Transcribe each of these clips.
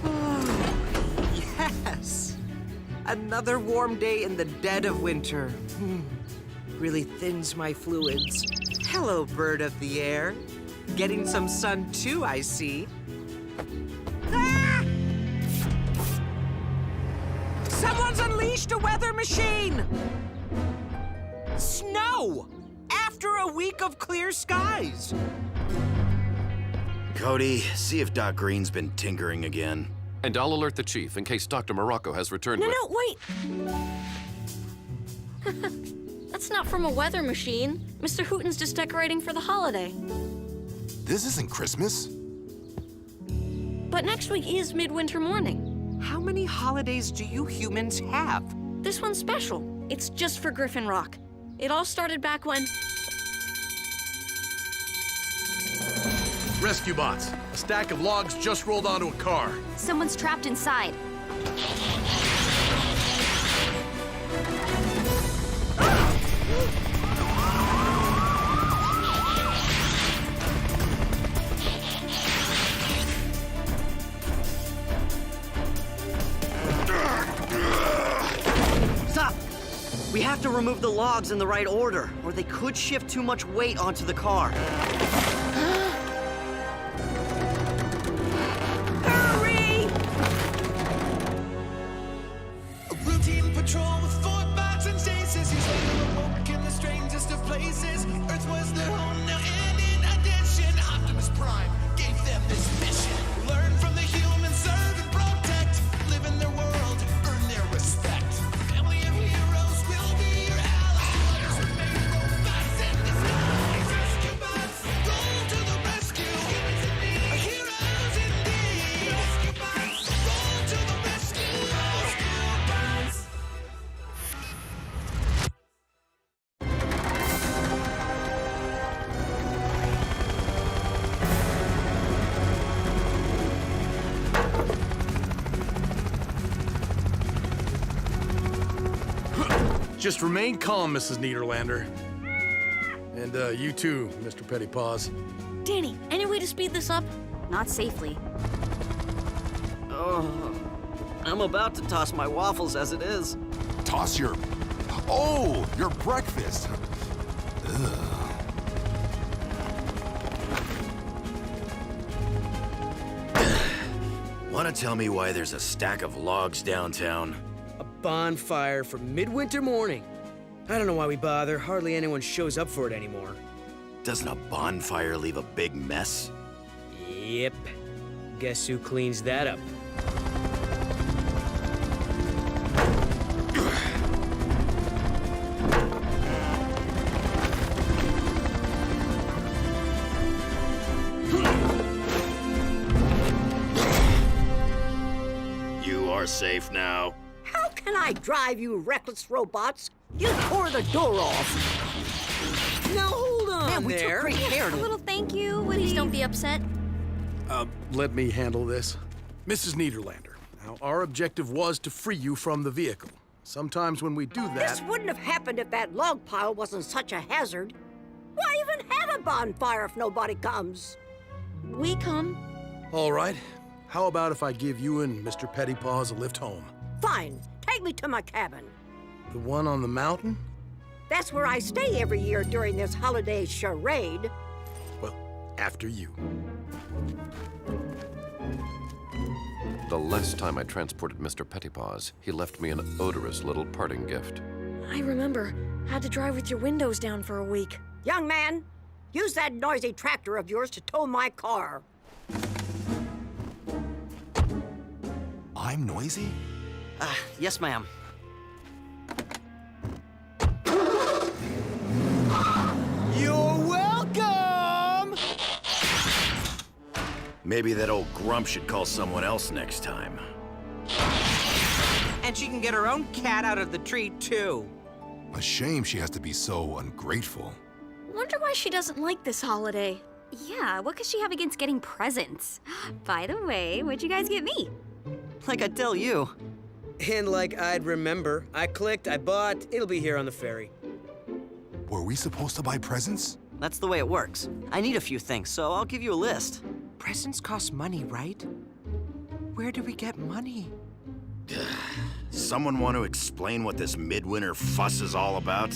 Oh, yes! Another warm day in the dead of winter. Really thins my fluids. Hello, bird of the air. Getting some sun too, I see. Ah! Someone's unleashed a weather machine! Snow! After a week of clear skies. Cody, see if Doc Green's been tinkering again. And I'll alert the chief in case Dr. Morocco has returned with... No, wait! That's not from a weather machine. Mr. Hooten's just decorating for the holiday. This isn't Christmas. But next week is Midwinter Morning. How many holidays do you humans have? This one's special. It's just for Griffin Rock. It all started back when... Rescue bots. A stack of logs just rolled onto a car. Someone's trapped inside. Stop! We have to remove the logs in the right order, or they could shift too much weight onto the car. Routine patrol with Fort Bots and stasis. He's awoke in the strangest of places. Earth was their home now, and in addition, Optimus Prime gave them this mission. Learn from the humans, serve and protect. Live in their world, earn their respect. Family of heroes will be your allies. Remain robots in disguise. Rescue bots, go to the rescue. Humans in need, heroes indeed. Rescue bots, go to the rescue. Rescue bots. Just remain calm, Mrs. Niederlander. And you too, Mr. Pettypaws. Danny, any way to speed this up? Not safely. Oh, I'm about to toss my waffles as it is. Toss your... Oh, your breakfast. Wanna tell me why there's a stack of logs downtown? A bonfire for Midwinter Morning. I don't know why we bother. Hardly anyone shows up for it anymore. Doesn't a bonfire leave a big mess? Yep. Guess who cleans that up? You are safe now. How can I drive, you reckless robots? You tore the door off. Now hold on Man, we took there. great care A to... little thank you, Please don't be upset. Let me handle this. Mrs. Niederlander, now our objective was to free you from the vehicle. Sometimes when we do This that... wouldn't have happened if that log pile wasn't such a hazard. Why even have a bonfire if nobody comes? We come. All right. How about if I give you and Mr. Pettypaws a lift home? Fine, take me to my cabin. The one on the mountain? That's where I stay every year during this holiday charade. Well, after you. The last time I transported Mr. Pettypaws, he left me an odorous little parting gift. I remember. Had to drive with your windows down for a week. Young man, use that noisy tractor of yours to tow my car. I'm noisy? Yes, ma'am. You're welcome! Maybe that old grump should call someone else next time. And she can get her own cat out of the tree, too. A shame she has to be so ungrateful. Wonder why she doesn't like this holiday. Yeah, what could she have against getting presents? By the way, what'd you guys get me? Like I tell you. And like I'd remember, I clicked, I bought, it'll be here on the ferry. Were we supposed to buy presents? That's the way it works. I need a few things, so I'll give you a list. Presents cost money, right? Where do we get money? Someone want to explain what this midwinter fuss is all about?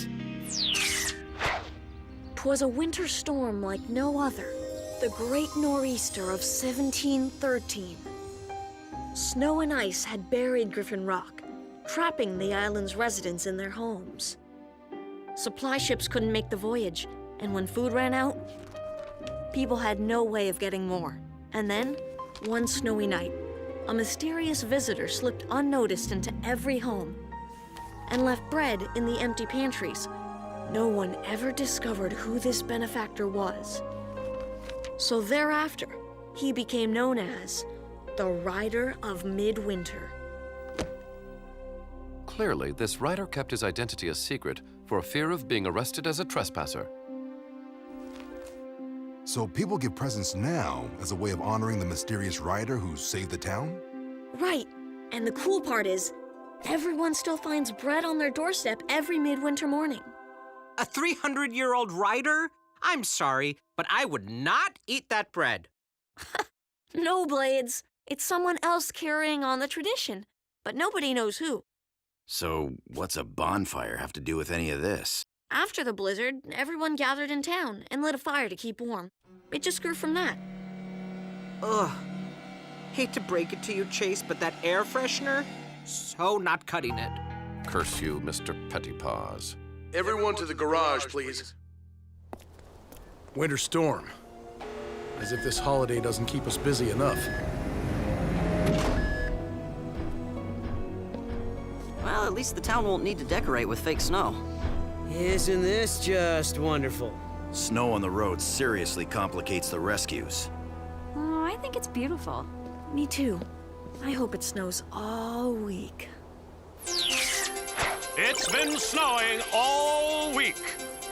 'Twas a winter storm like no other, the Great Nor'easter of 1713. Snow and ice had buried Griffin Rock, trapping the island's residents in their homes. Supply ships couldn't make the voyage, and when food ran out, people had no way of getting more. And then, one snowy night, a mysterious visitor slipped unnoticed into every home and left bread in the empty pantries. No one ever discovered who this benefactor was. So thereafter, he became known as the Rider of Midwinter. Clearly, this rider kept his identity a secret for fear of being arrested as a trespasser. So people give presents now as a way of honoring the mysterious rider who saved the town? Right, and the cool part is, everyone still finds bread on their doorstep every midwinter morning. A 300-year-old rider? I'm sorry, but I would not eat that bread. No, Blades. It's someone else carrying on the tradition, but nobody knows who. So, what's a bonfire have to do with any of this? After the blizzard, everyone gathered in town and lit a fire to keep warm. It just grew from that. Ugh. Hate to break it to you, Chase, but that air freshener? So not cutting it. Curse you, Mr. Pettypaws. Everyone to the garage, please. Winter storm. As if this holiday doesn't keep us busy enough. Well, at least the town won't need to decorate with fake snow. Isn't this just wonderful? Snow on the road seriously complicates the rescues. Oh, I think it's beautiful. Me too. I hope it snows all week. It's been snowing all week.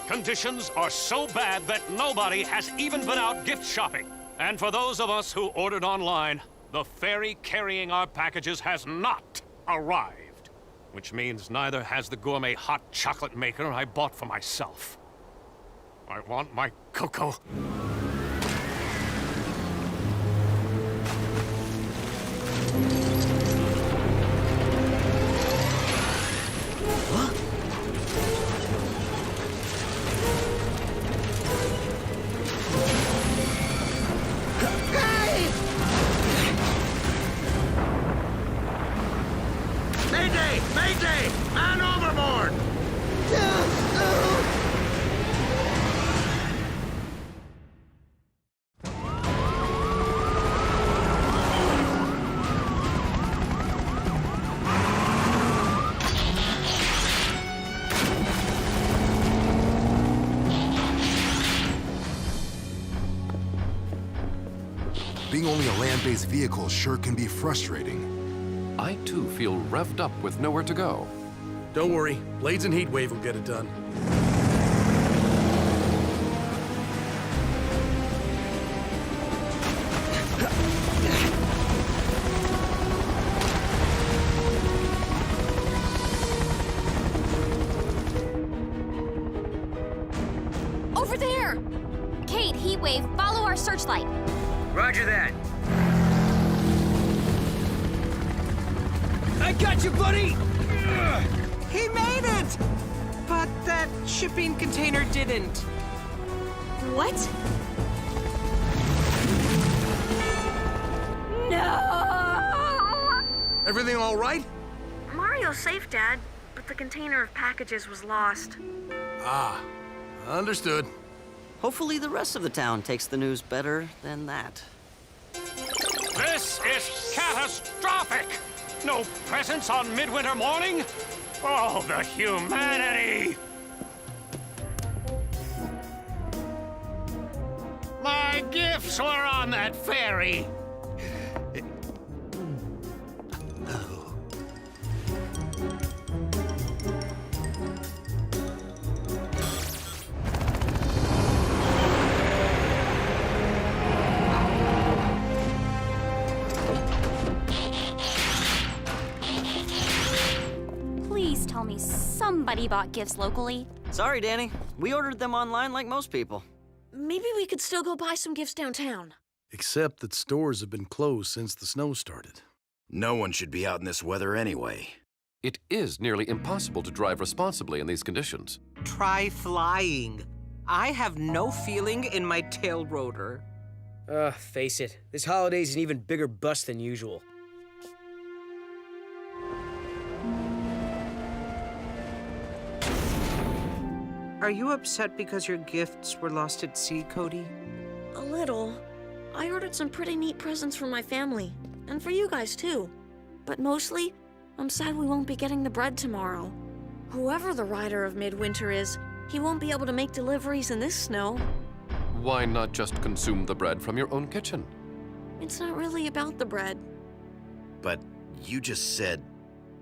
Conditions are so bad that nobody has even been out gift shopping. And for those of us who ordered online, the ferry carrying our packages has not arrived. Which means neither has the gourmet hot chocolate maker I bought for myself. I want my cocoa. Mayday! Mayday! Man overboard! Being only a land-based vehicle sure can be frustrating. I too feel revved up with nowhere to go. Don't worry, Blades and Heatwave will get it done. Over there! Kate, Heatwave, follow our searchlight. Roger that. I got you, buddy! He made it! But that shipping container didn't. What? No! Everything all right? Mario's safe, Dad, but the container of packages was lost. Ah, understood. Hopefully the rest of the town takes the news better than that. This is catastrophic! No presents on midwinter morning? Oh, the humanity! My gifts were on that ferry. Please tell me somebody bought gifts locally. Sorry, Danny. We ordered them online like most people. Maybe we could still go buy some gifts downtown. Except that stores have been closed since the snow started. No one should be out in this weather anyway. It is nearly impossible to drive responsibly in these conditions. Try flying. I have no feeling in my tail rotor. Face it, this holiday's an even bigger bust than usual. Are you upset because your gifts were lost at sea, Cody? A little. I ordered some pretty neat presents for my family, and for you guys too. But mostly, I'm sad we won't be getting the bread tomorrow. Whoever the rider of Midwinter is, he won't be able to make deliveries in this snow. Why not just consume the bread from your own kitchen? It's not really about the bread. But you just said...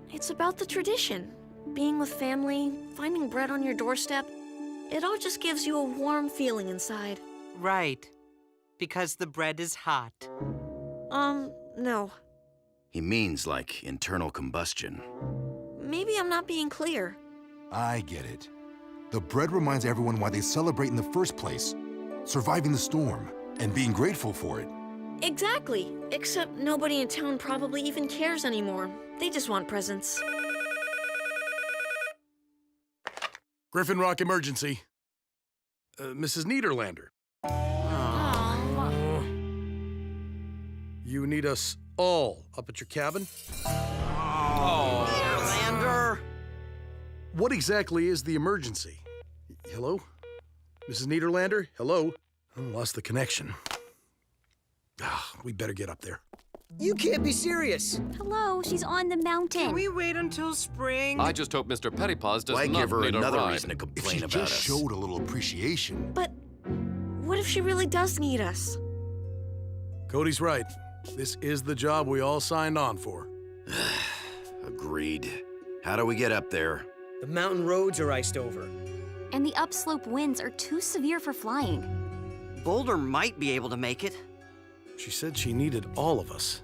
It's about the tradition. Being with family, finding bread on your doorstep. It all just gives you a warm feeling inside. Right. Because the bread is hot. No. He means like internal combustion. Maybe I'm not being clear. I get it. The bread reminds everyone why they celebrate in the first place. Surviving the storm, and being grateful for it. Exactly. Except nobody in town probably even cares anymore. They just want presents. Griffin Rock emergency. Mrs. Niederlander. You need us all up at your cabin? Niederlander! What exactly is the emergency? Hello? Mrs. Niederlander? Hello? Oh, lost the connection. We better get up there. You can't be serious. Hello, she's on the mountain. Can we wait until spring? I just hope Mr. Pettypaws does Why not give her need another a ride. reason to If complain she about just us? showed a little appreciation. But what if she really does need us? Cody's right. This is the job we all signed on for. Agreed. How do we get up there? The mountain roads are iced over. And the upslope winds are too severe for flying. Boulder might be able to make it. She said she needed all of us.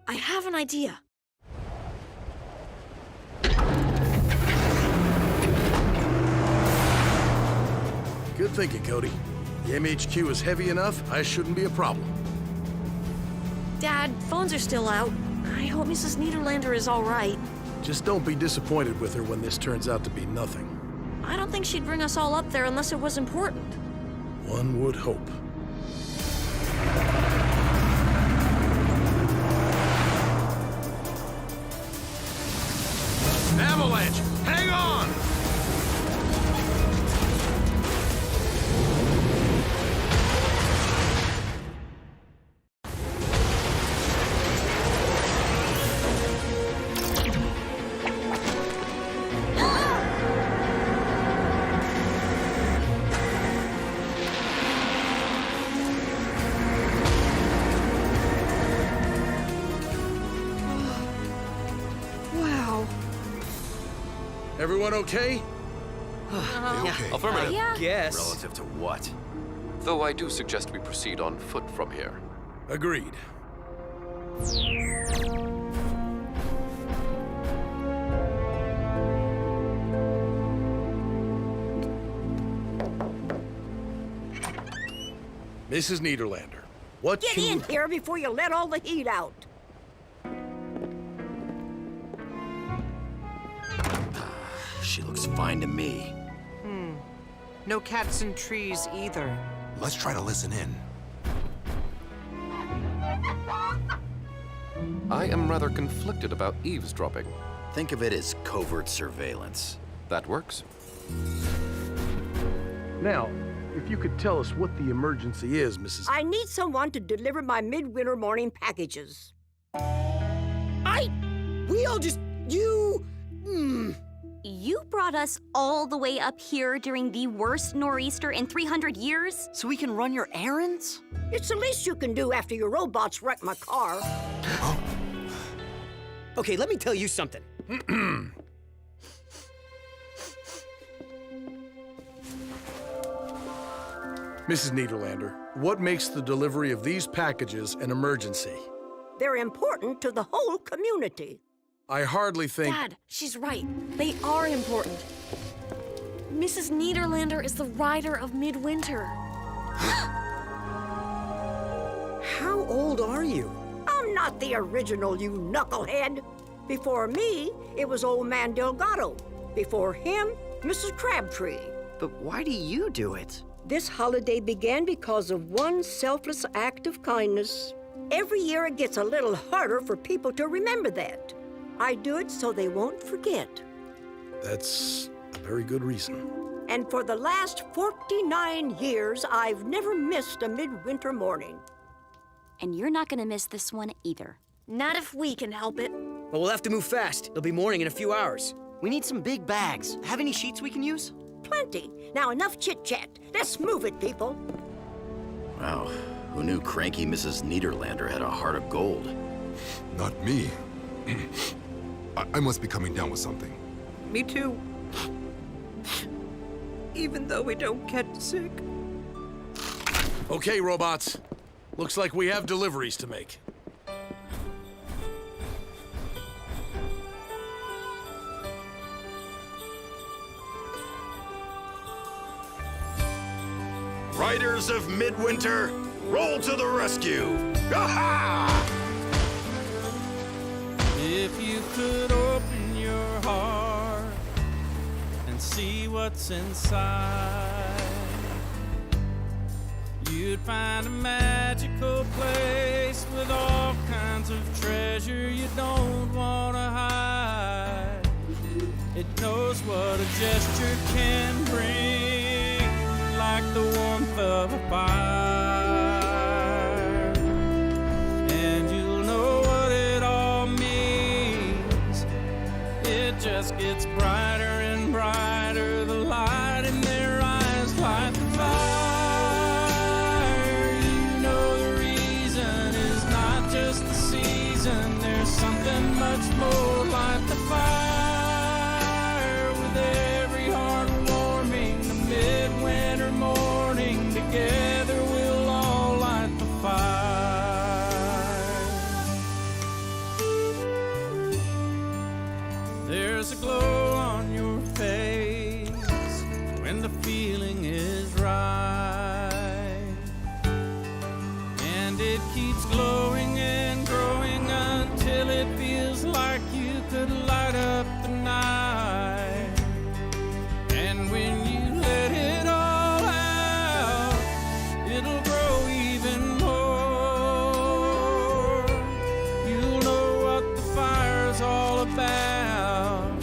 I have an idea. Good thinking, Cody. The MHQ is heavy enough, I shouldn't be a problem. Dad, phones are still out. I hope Mrs. Niederlander is all right. Just don't be disappointed with her when this turns out to be nothing. I don't think she'd bring us all up there unless it was important. One would hope. Avalanche! Hang on! Wow. Everyone okay? Okay. Affirmative. Yeah. Guess. Relative to what? Though I do suggest we proceed on foot from here. Agreed. Mrs. Niederlander, what Get can in here before you let all the heat out. She looks fine to me. No cats and trees either. Let's try to listen in. I am rather conflicted about eavesdropping. Think of it as covert surveillance. That works. Now, if you could tell us what the emergency is, Mrs. I need someone to deliver my midwinter morning packages. We all just... You... You brought us all the way up here during the worst nor'easter in 300 years? So we can run your errands? It's the least you can do after your robots wreck my car. Okay, let me tell you something. Mrs. Niederlander, what makes the delivery of these packages an emergency? They're important to the whole community. I hardly think... Dad, she's right. They are important. Mrs. Niederlander is the rider of Midwinter. How old are you? I'm not the original, you knucklehead. Before me, it was Old Man Delgado. Before him, Mrs. Crabtree. But why do you do it? This holiday began because of one selfless act of kindness. Every year it gets a little harder for people to remember that. I do it so they won't forget. That's a very good reason. And for the last 49 years, I've never missed a midwinter morning. And you're not gonna miss this one either. Not if we can help it. Well, we'll have to move fast. It'll be morning in a few hours. We need some big bags. Have any sheets we can use? Plenty. Now enough chit-chat. Let's move it, people. Wow, who knew cranky Mrs. Niederlander had a heart of gold? Not me. I must be coming down with something. Me too. Even though we don't get sick. Okay, robots. Looks like we have deliveries to make. Riders of Midwinter, roll to the rescue! Ha-ha! If you could open your heart and see what's inside, you'd find a magical place with all kinds of treasure you don't want to hide. It knows what a gesture can bring, like the warmth of a fire. And you'll know what it all means. It just gets brighter and brighter. The light in their eyes light the fire. You know the reason is not just the season. There's something much more like the fire. With every heart warming, the midwinter morning, together we'll all light the fire. There's a glow on your face when the feeling is right, and it keeps glowing and growing until it feels like you could light up the night. And when you let it all out, it'll grow even more. You'll know what the fire's all about,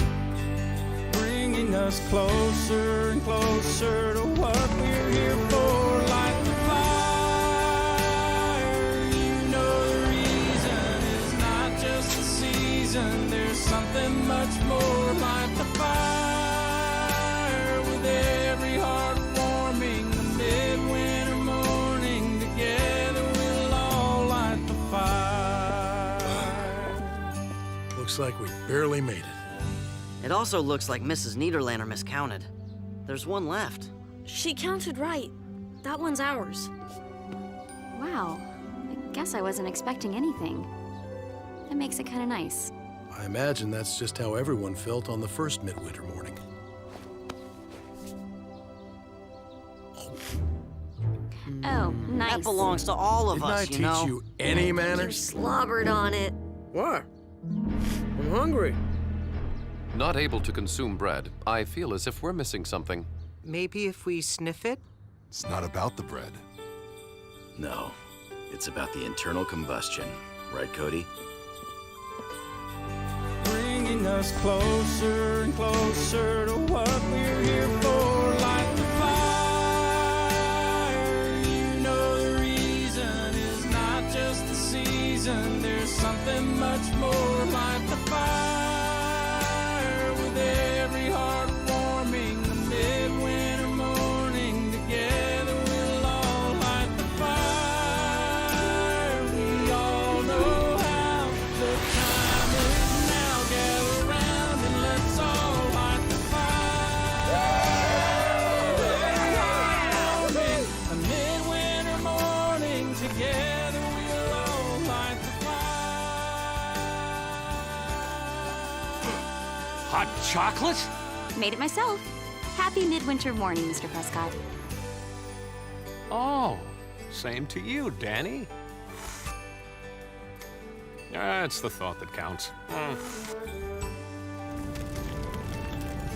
bringing us closer and closer to what we're here for. Light the fire. You know the reason is not just the season. There's something much more. Light the fire. With every heart warming, the midwinter morning, together we'll all light the fire. Looks like we barely made it. It also looks like Mrs. Niederlander miscounted. There's one left. She counted right. That one's ours. Wow. I guess I wasn't expecting anything. That makes it kind of nice. I imagine that's just how everyone felt on the first midwinter morning. Oh, nice. That belongs to all of Didn't I us, teach you know? you any You manners? slobbered on it. What? I'm hungry. Not able to consume bread, I feel as if we're missing something. Maybe if we sniff it? It's not about the bread. No, it's about the internal combustion. Right, Cody? Bringing us closer and closer to what we're here for. Light the fire. You know the reason is not just the season. There's something much more. Light the fire. With every heart warming, the midwinter morning, together we'll all light the fire. We all know how the time is now. Gather round and let's all light the fire. A midwinter morning, together we'll all light the fire. Hot chocolate? Made it myself. Happy midwinter morning, Mr. Prescott. Oh, same to you, Danny. It's the thought that counts.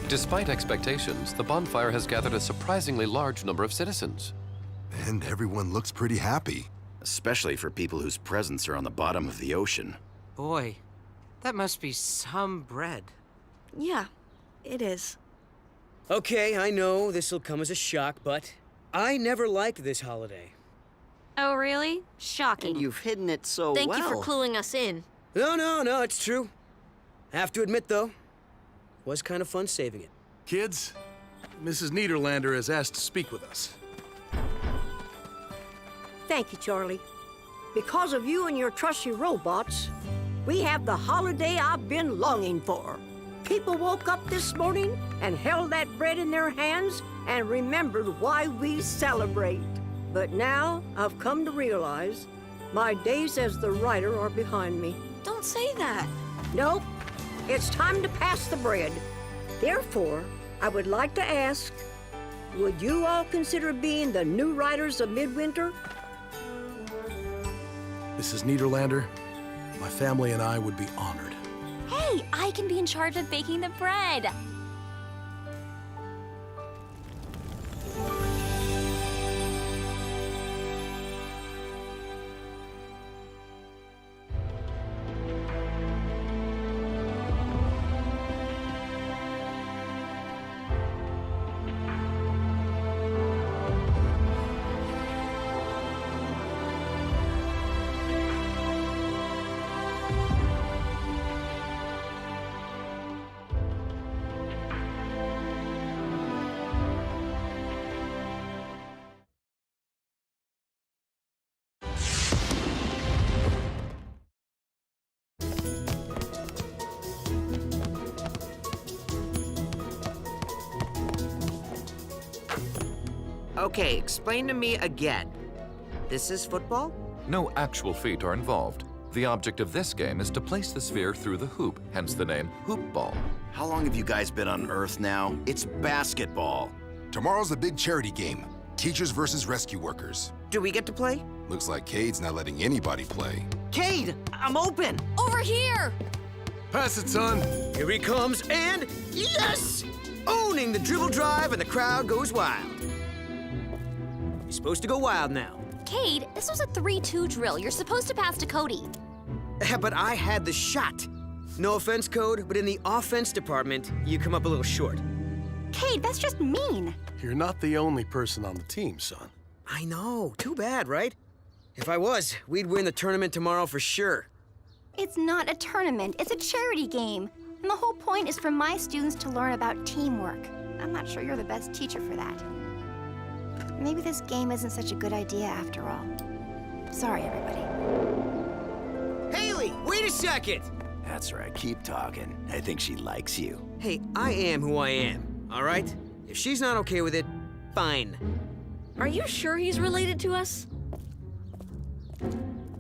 Despite expectations, the bonfire has gathered a surprisingly large number of citizens. And everyone looks pretty happy. Especially for people whose presents are on the bottom of the ocean. Boy, that must be some bread. Yeah, it is. Okay, I know this'll come as a shock, but I never liked this holiday. Oh, really? Shocking. And you've hidden it so Thank well. you for cluing us in. No, it's true. I have to admit, though, was kind of fun saving it. Kids, Mrs. Niederlander has asked to speak with us. Thank you, Charlie. Because of you and your trusty robots, we have the holiday I've been longing for. People woke up this morning and held that bread in their hands and remembered why we celebrate. But now I've come to realize my days as the writer are behind me. Don't say that. Nope. It's time to pass the bread. Therefore, I would like to ask, would you all consider being the new writers of Midwinter? Mrs. Niederlander, my family and I would be honored. Hey, I can be in charge of baking the bread. Okay, explain to me again. This is football? No actual feet are involved. The object of this game is to place the sphere through the hoop, hence the name hoop ball. How long have you guys been on Earth now? It's basketball. Tomorrow's the big charity game. Teachers versus rescue workers. Do we get to play? Looks like Cade's not letting anybody play. Cade, I'm open. Over here! Pass it, son. Here he comes, and yes! Owning the dribble drive, and the crowd goes wild. You're supposed to go wild now. Cade, this was a 3-2 drill. You're supposed to pass to Cody. But I had the shot. No offense, Code, but in the offense department, you come up a little short. Cade, that's just mean. You're not the only person on the team, son. I know. Too bad, right? If I was, we'd win the tournament tomorrow for sure. It's not a tournament, it's a charity game. And the whole point is for my students to learn about teamwork. I'm not sure you're the best teacher for that. Maybe this game isn't such a good idea after all. Sorry, everybody. Haley, wait a second! That's right, keep talking. I think she likes you. Hey, I am who I am, all right? If she's not okay with it, fine. Are you sure he's related to us?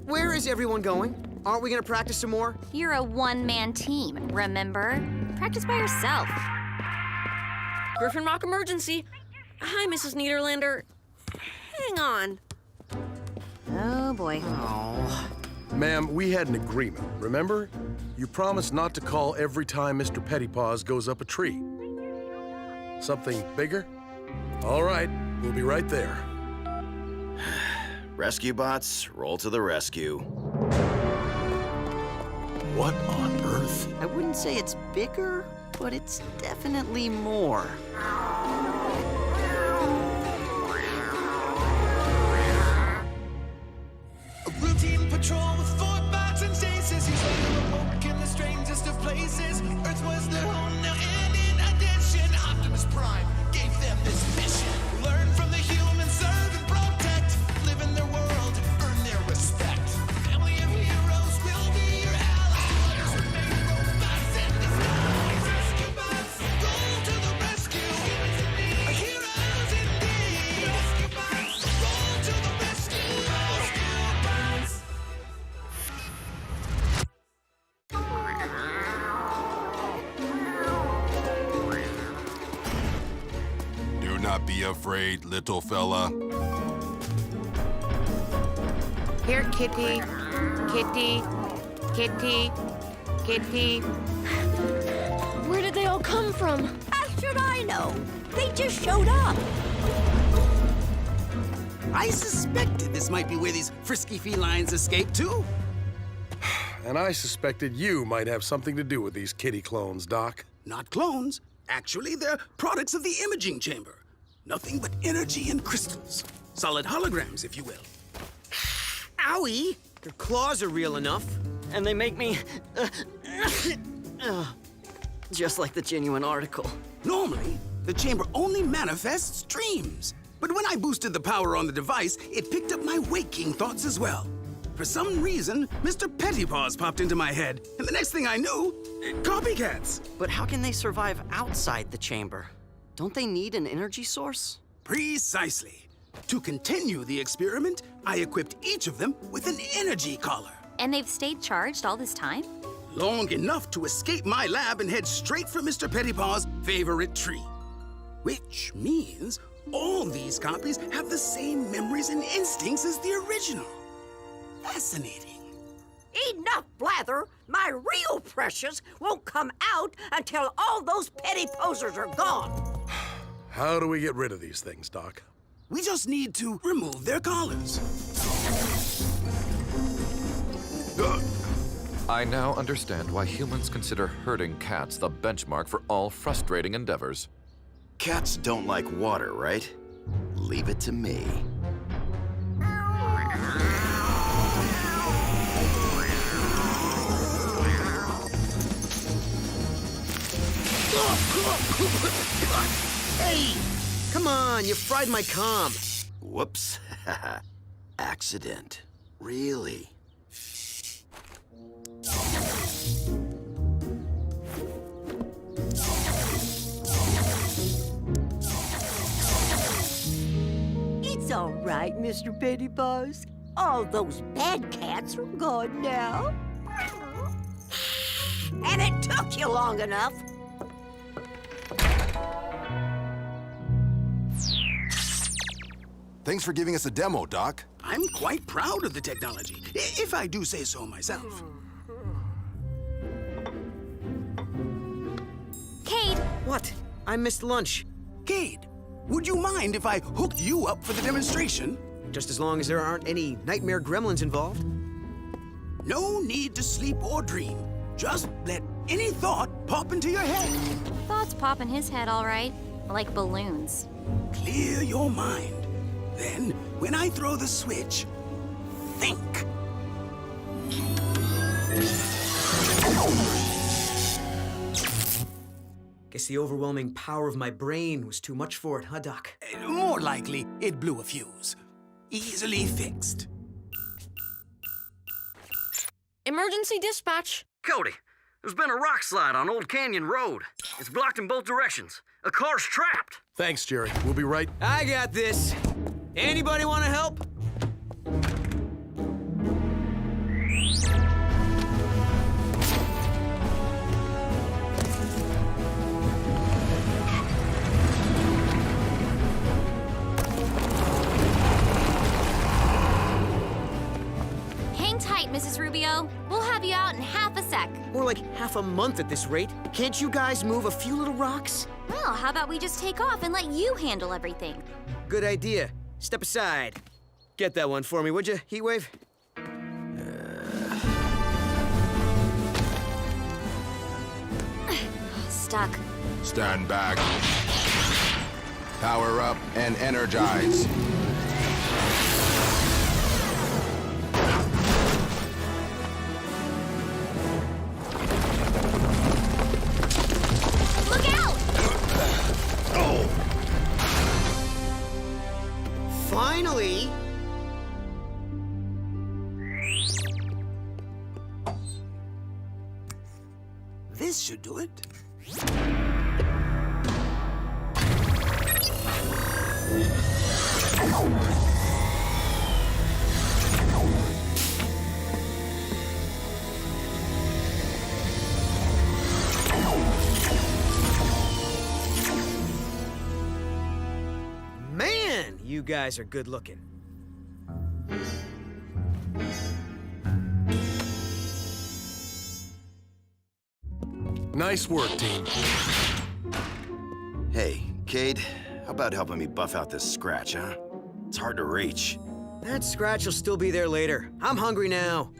Where is everyone going? Aren't we gonna practice some more? You're a one-man team, remember? Practice by yourself. Griffin Rock emergency. Hi, Mrs. Niederlander. Hang on. Oh, boy. Oh. Ma'am, we had an agreement, remember? You promised not to call every time Mr. Pettypaws goes up a tree. Something bigger? All right, we'll be right there. Rescue bots, roll to the rescue. What on earth? I wouldn't say it's bigger, but it's definitely more. Routine patrol with 4 bots and stasis. He's later awoke in the strangest of places. Earth was their home now, and in addition, Optimus Prime gave them this mission. Learn from the humans, serve and protect. Live in their world, earn their respect. Family of heroes will be your allies. Remain robots in disguise. Rescue bots, roll to the rescue. Heroes indeed. Rescue bots, roll to the rescue. Rescue bots. Do not be afraid, little fella. Here, Kitty. Kitty. Kitty. Kitty. Where did they all come from? How should I know? They just showed up. I suspected this might be where these frisky felines escaped to. And I suspected you might have something to do with these kitty clones, Doc. Not clones. Actually, they're products of the imaging chamber. Nothing but energy and crystals. Solid holograms, if you will. Owie! Your claws are real enough, and they make me... just like the genuine article. Normally, the chamber only manifests dreams. But when I boosted the power on the device, it picked up my waking thoughts as well. For some reason, Mr. Pettypaws popped into my head, and the next thing I knew, copycats. But how can they survive outside the chamber? Don't they need an energy source? Precisely. To continue the experiment, I equipped each of them with an energy collar. And they've stayed charged all this time? Long enough to escape my lab and head straight for Mr. Pettypaws' favorite tree. Which means all these copies have the same memories and instincts as the original. Fascinating. Enough blather. My real precious won't come out until all those petty posers are gone. How do we get rid of these things, Doc? We just need to remove their collars. I now understand why humans consider herding cats the benchmark for all frustrating endeavors. Cats don't like water, right? Leave it to me. Hey! Come on, you fried my comm. Whoops. Accident. Really? It's all right, Mr. Pettypaws. All those bad cats are gone now. And it took you long enough. Thanks for giving us a demo, Doc. I'm quite proud of the technology, if I do say so myself. Cade! What? I missed lunch. Cade, would you mind if I hooked you up for the demonstration? Just as long as there aren't any nightmare gremlins involved. No need to sleep or dream. Just let any thought pop into your head. Thoughts pop in his head, all right. Like balloons. Clear your mind. Then, when I throw the switch, think. Guess the overwhelming power of my brain was too much for it, huh, Doc? More likely, it blew a fuse. Easily fixed. Emergency dispatch. Cody, there's been a rock slide on Old Canyon Road. It's blocked in both directions. A car's trapped. Thanks, Jerry. We'll be right. I got this. Anybody want to help? Hang tight, Mrs. Rubio. We'll have you out in half a sec. More like half a month at this rate. Can't you guys move a few little rocks? Well, how about we just take off and let you handle everything? Good idea. Step aside. Get that one for me, would you, Heatwave? Stuck. Stand back. Power up and energize. Look out! Oh! Finally! This should do it. Man, you guys are good looking. Nice work, team. Hey, Cade, how about helping me buff out this scratch, huh? It's hard to reach. That scratch will still be there later. I'm hungry now.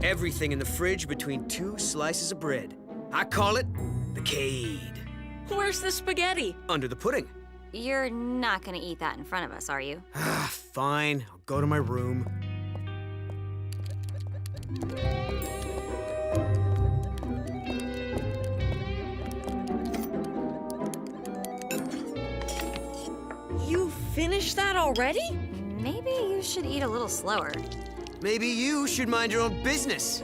Everything in the fridge between 2 slices of bread. I call it the Cade. Where's the spaghetti? Under the pudding. You're not gonna eat that in front of us, are you? Fine, I'll go to my room. You finished that already? Maybe you should eat a little slower. Maybe you should mind your own business.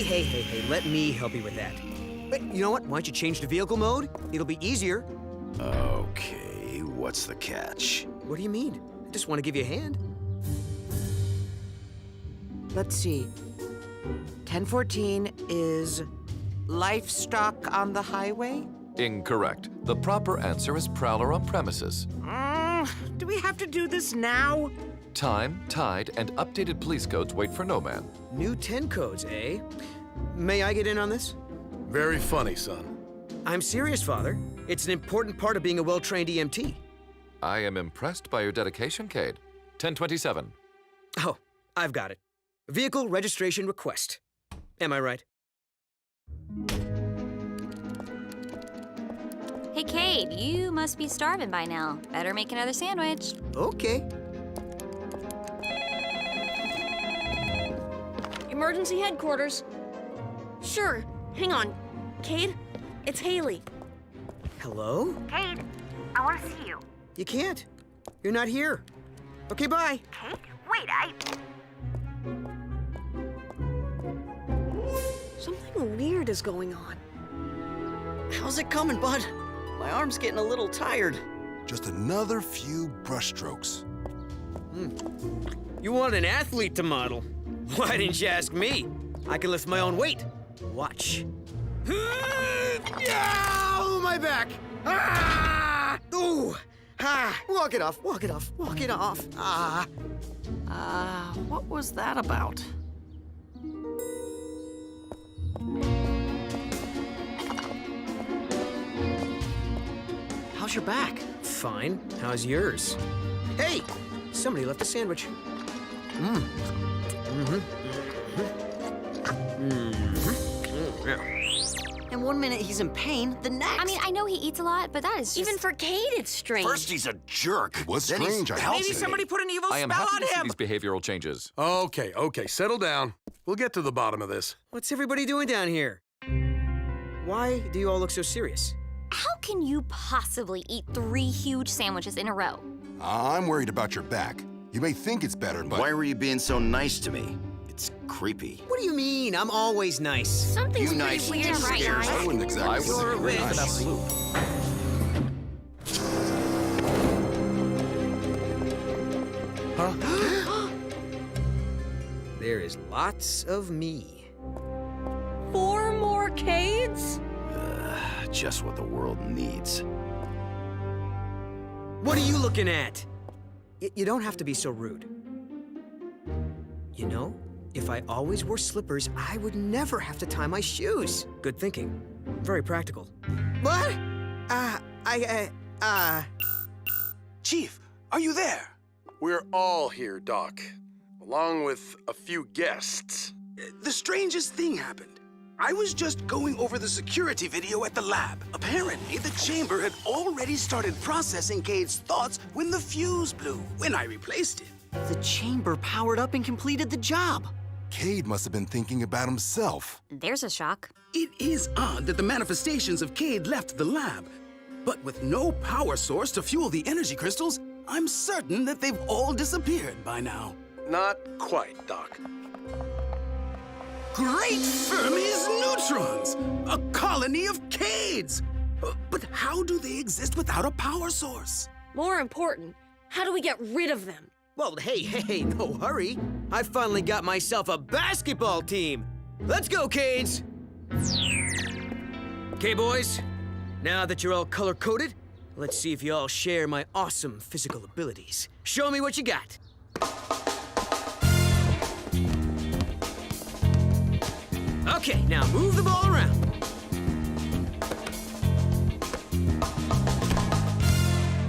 Hey, let me help you with that. But you know what? Why don't you change to vehicle mode? It'll be easier. Okay, what's the catch? What do you mean? I just want to give you a hand. Let's see. 1014 is livestock on the highway? Incorrect. The proper answer is prowler on premises. Do we have to do this now? Time, tide, and updated police codes wait for no man. New 10 codes, eh? May I get in on this? Very funny, son. I'm serious, Father. It's an important part of being a well-trained EMT. I am impressed by your dedication, Cade. 1027. Oh, I've got it. Vehicle registration request. Am I right? Hey, Cade, you must be starving by now. Better make another sandwich. Okay. Emergency headquarters. Sure. Hang on. Cade, it's Haley. Hello? Cade, I want to see you. You can't. You're not here. Okay, bye. Cade? Wait, Something weird is going on. How's it coming, bud? My arm's getting a little tired. Just another few brushstrokes. You want an athlete to model? Why didn't you ask me? I can lift my own weight. Watch. Ow, my back! Ah! Ooh! Ah! Walk it off, walk it off, walk it off. Ah! What was that about? How's your back? Fine. How's yours? Hey! Somebody left a sandwich. And one minute he's in pain, the next. I mean, I know he eats a lot, but that is just... Even for Cade, it's strange. First he's a jerk. It was then he's strange, I healthy. Maybe somebody put an evil I am spell happy on to see him. these behavioral changes. Okay, settle down. We'll get to the bottom of this. What's everybody doing down here? Why do you all look so serious? How can you possibly eat 3 huge sandwiches in a row? I'm worried about your back. You may think it's better, but... Why were you being so nice to me? It's creepy. What do you mean? I'm always nice. Something's You pretty nice weird right scares now. I wouldn't exactly I say was you're agreeing with nice. absolute. There is lots of me. 4 more Cades? Just what the world needs. What are you looking at? You don't have to be so rude. You know, if I always wore slippers, I would never have to tie my shoes. Good thinking. Very practical. What? Chief, are you there? We're all here, Doc, along with a few guests. The strangest thing happened. I was just going over the security video at the lab. Apparently, the chamber had already started processing Cade's thoughts when the fuse blew, when I replaced it. The chamber powered up and completed the job. Cade must have been thinking about himself. There's a shock. It is odd that the manifestations of Cade left the lab, but with no power source to fuel the energy crystals, I'm certain that they've all disappeared by now. Not quite, Doc. Great Fermi's neutrons! A colony of Cades! But how do they exist without a power source? More important, how do we get rid of them? Well, hey, no hurry. I finally got myself a basketball team. Let's go, Cades! Okay, boys. Now that you're all color-coded, let's see if you all share my awesome physical abilities. Show me what you got. Okay, now move the ball around.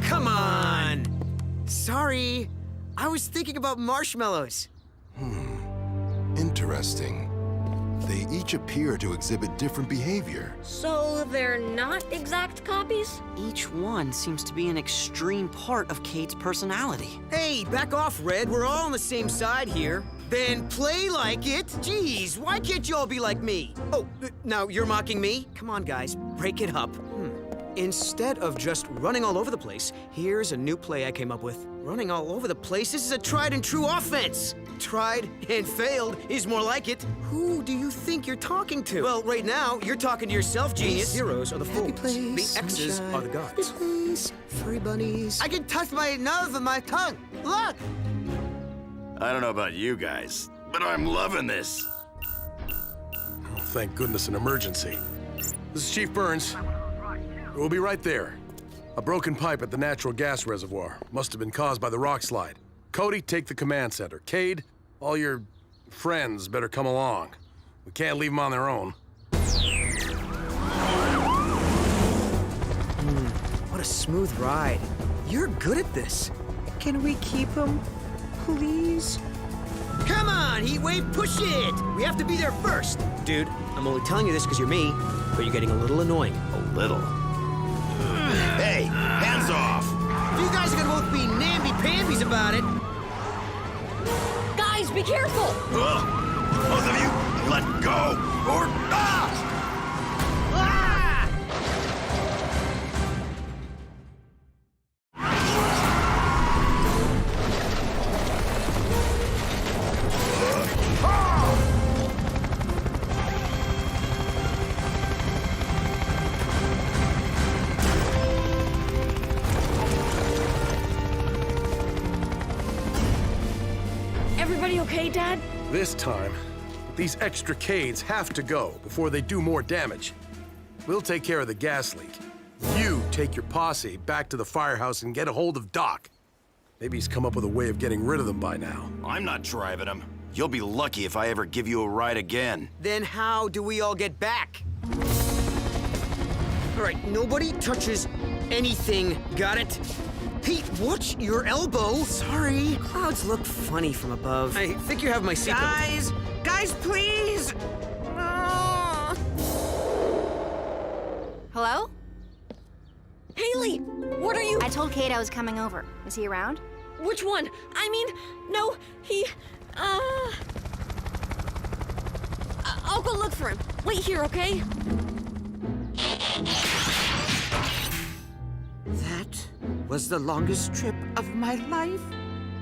Come on! Sorry, I was thinking about marshmallows. Interesting. They each appear to exhibit different behavior. So they're not exact copies? Each one seems to be an extreme part of Kate's personality. Hey, back off, Red. We're all on the same side here. Then play like it. Jeez, why can't you all be like me? Oh, now you're mocking me? Come on, guys, break it up. Instead of just running all over the place, here's a new play I came up with. Running all over the place, this is a tried and true offense. Tried and failed is more like it. Who do you think you're talking to? Well, right now, you're talking to yourself, genius. The zeros are the fools. The X's are the gods. Place, furry bunnies. I can touch my nose with my tongue. Look! I don't know about you guys, but I'm loving this. Oh, thank goodness, an emergency. This is Chief Burns. We'll be right there. A broken pipe at the natural gas reservoir. Must have been caused by the rock slide. Cody, take the command center. Cade, all your friends better come along. We can't leave them on their own. What a smooth ride. You're good at this. Can we keep him, please? Come on, Heatwave, push it! We have to be there first. Dude, I'm only telling you this because you're me, but you're getting a little annoying. A little? Hey, hands off! If you guys are gonna both be namby-pambies about it. Guys, be careful! Both of you, let go, or Everybody okay, Dad? This time, these extra Cades have to go before they do more damage. We'll take care of the gas leak. You take your posse back to the firehouse and get a hold of Doc. Maybe he's come up with a way of getting rid of them by now. I'm not driving him. You'll be lucky if I ever give you a ride again. Then how do we all get back? All right, nobody touches anything, got it? Pete, watch your elbow. Sorry. Clouds look funny from above. I think you have my seatbelt. Guys, please! Hello? Haley, what are you... I told Kate I was coming over. Is he around? Which one? I mean, no, he... I'll go look for him. Wait here, okay? That was the longest trip of my life.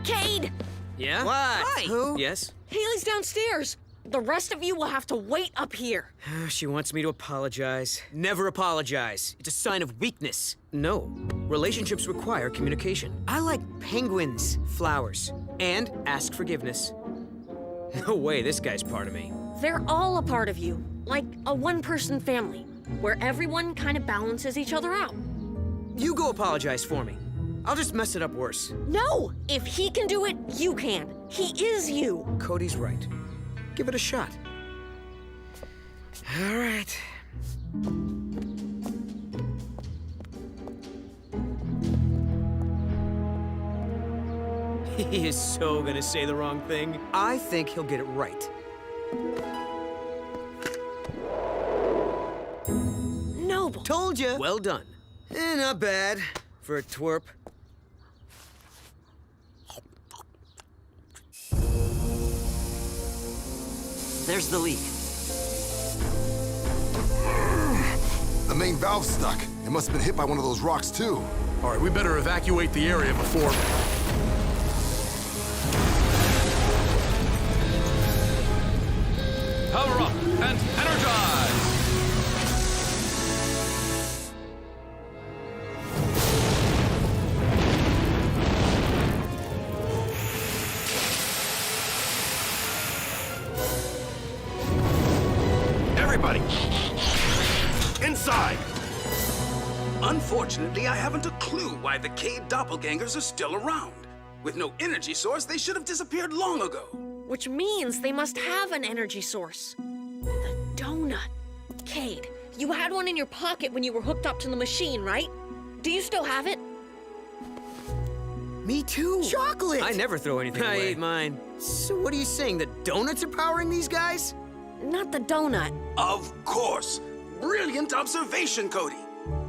Cade! Yeah? What? Hi. Who? Yes? Haley's downstairs. The rest of you will have to wait up here. She wants me to apologize. Never apologize. It's a sign of weakness. No. Relationships require communication. I like penguins, flowers, and ask forgiveness. No way this guy's part of me. They're all a part of you, like a one-person family, where everyone kind of balances each other out. You go apologize for me. I'll just mess it up worse. No! If he can do it, you can. He is you. Cody's right. Give it a shot. All right. He is so gonna say the wrong thing. I think he'll get it right. Noble. Told you. Well done. Not bad for a twerp. There's the leak. The main valve's stuck. It must have been hit by one of those rocks, too. All right, we better evacuate the area before... Power up and energize! Unfortunately, I haven't a clue why the Cade doppelgangers are still around. With no energy source, they should have disappeared long ago. Which means they must have an energy source. The donut. Cade, you had one in your pocket when you were hooked up to the machine, right? Do you still have it? Me too. Chocolate! I never throw anything away. I ate mine. So what are you saying, that donuts are powering these guys? Not the donut. Of course. Brilliant observation, Cody.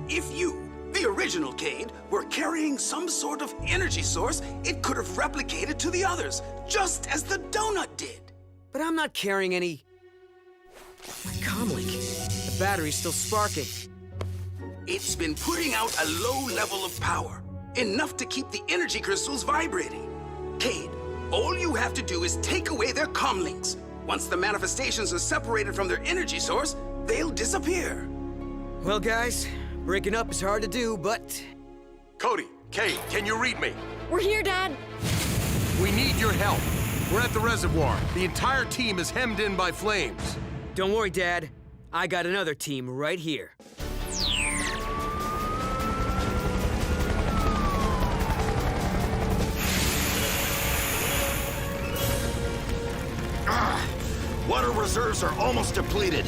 If you, the original Cade, were carrying some sort of energy source, it could have replicated to the others, just as the donut did. But I'm not carrying any... My comlink. The battery's still sparking. It's been putting out a low level of power, enough to keep the energy crystals vibrating. Cade, all you have to do is take away their comlinks. Once the manifestations are separated from their energy source, they'll disappear. Well, guys, breaking up is hard to do, but... Cody, Cade, can you read me? We're here, Dad. We need your help. We're at the reservoir. The entire team is hemmed in by flames. Don't worry, Dad. I got another team right here. Water reserves are almost depleted.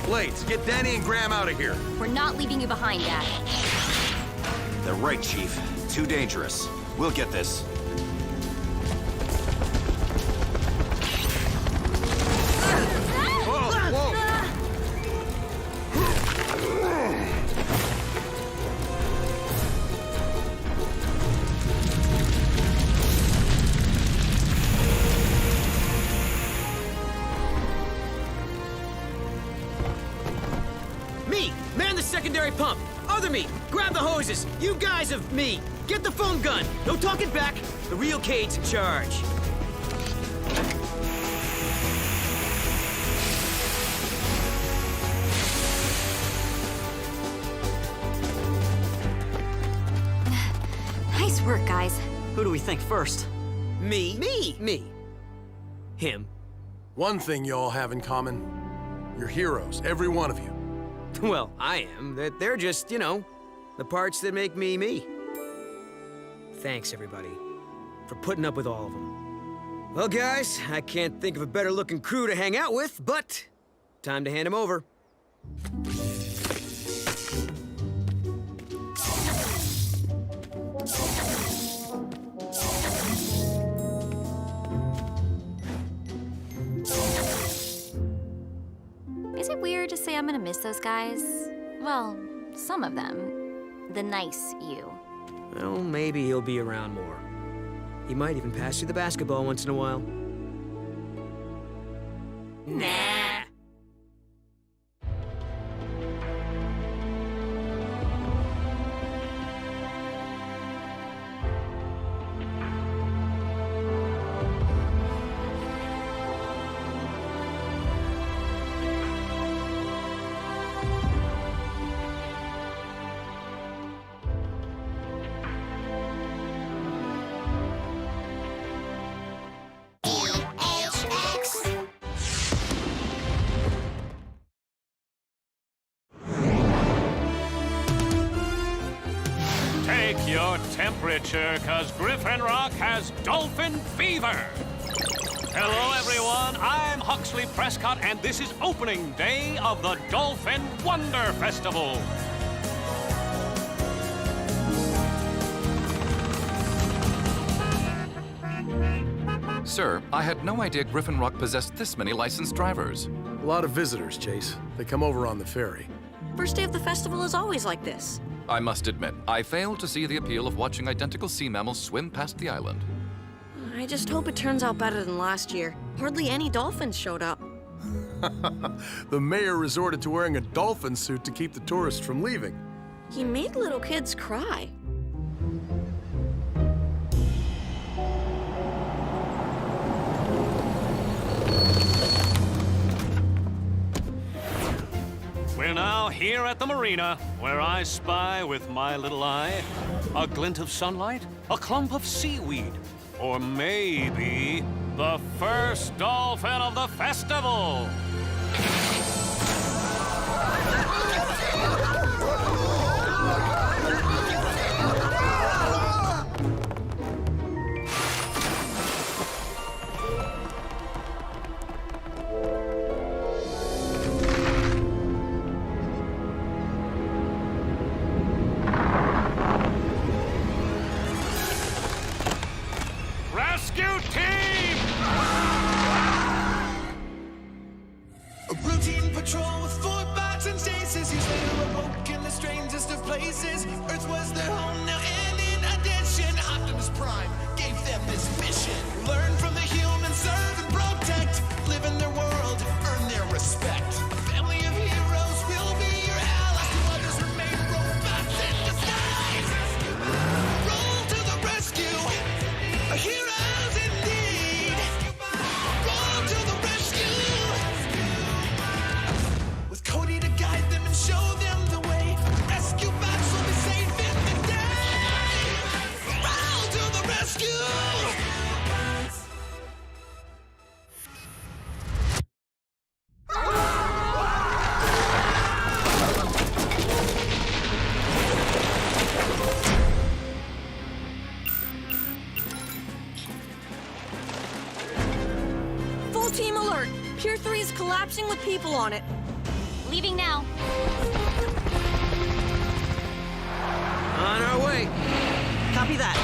Blades, get Danny and Graham out of here. We're not leaving you behind, Dad. They're right, Chief. Too dangerous. We'll get this. Me, man the secondary pump. Other me, grab the hoses. You guys of me, get the foam gun. No talking back. The real Cade's in charge. Nice work, guys. Who do we think first? Me. Me. Him. One thing you all have in common. You're heroes, every one of you. Well, I am. They're just, you know, the parts that make me me. Thanks, everybody, for putting up with all of them. Well, guys, I can't think of a better-looking crew to hang out with, but time to hand them over. Is it weird to say I'm gonna miss those guys? Well, some of them. The nice you. Well, maybe he'll be around more. He might even pass you the basketball once in a while. Nah. Take your temperature, cause Griffin Rock has dolphin fever. Hello, everyone. I'm Huxley Prescott, and this is opening day of the Dolphin Wonder Festival. Sir, I had no idea Griffin Rock possessed this many licensed drivers. A lot of visitors, Chase. They come over on the ferry. First day of the festival is always like this. I must admit, I failed to see the appeal of watching identical sea mammals swim past the island. I just hope it turns out better than last year. Hardly any dolphins showed up. The mayor resorted to wearing a dolphin suit to keep the tourists from leaving. He made little kids cry. We're now here at the marina, where I spy with my little eye a glint of sunlight, a clump of seaweed, or maybe the first dolphin of the festival. Rescue team! A routine patrol with 4 bots and stasis. He's later awoke in the strangest of places. Earth was their home now, and in addition, Optimus Prime gave them this mission. Learn from the humans, serve and protect. Live in their world, earn their respect. A family of heroes will be your allies. To others remain robots in disguise. Roll to the rescue. Heroes indeed. Roll to the rescue. With Cody to guide them and show them the way. Rescue bots will be safe in the day. Roll to the rescue. Full team alert! Pier 3 is collapsing with people on it. Leaving now. On our way. Copy that.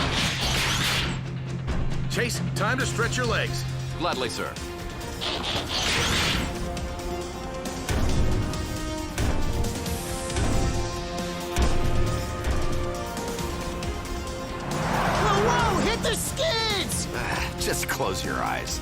Chase, time to stretch your legs. Gladly, sir. Whoa, whoa! Hit the skids! Just close your eyes.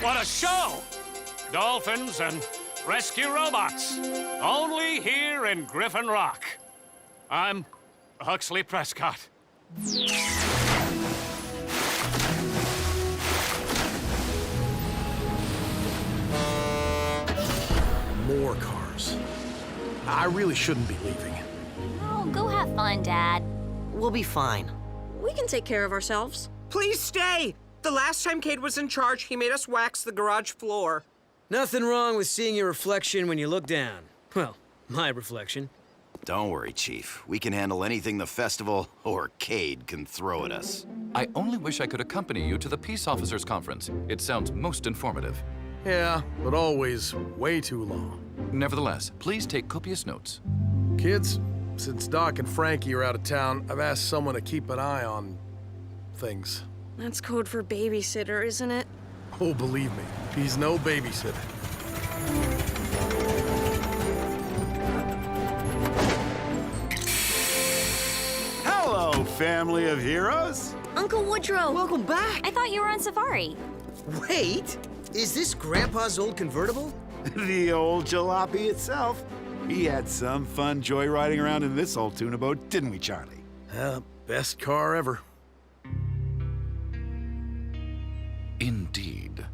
What a show! Dolphins and rescue robots. Only here in Griffin Rock. I'm Huxley Prescott. More cars. I really shouldn't be leaving. Oh, go have fun, Dad. We'll be fine. We can take care of ourselves. Please stay! The last time Cade was in charge, he made us wax the garage floor. Nothing wrong with seeing your reflection when you look down. Well, my reflection. Don't worry, Chief. We can handle anything the festival or Cade can throw at us. I only wish I could accompany you to the Peace Officers Conference. It sounds most informative. Yeah, but always way too long. Nevertheless, please take copious notes. Kids, since Doc and Frankie are out of town, I've asked someone to keep an eye on things. That's code for babysitter, isn't it? Oh, believe me, he's no babysitter. Hello, family of heroes. Uncle Woodrow! Welcome back. I thought you were on safari. Wait! Is this Grandpa's old convertible? The old jalopy itself. We had some fun joyriding around in this old tuna boat, didn't we, Charlie? Best car ever. Indeed.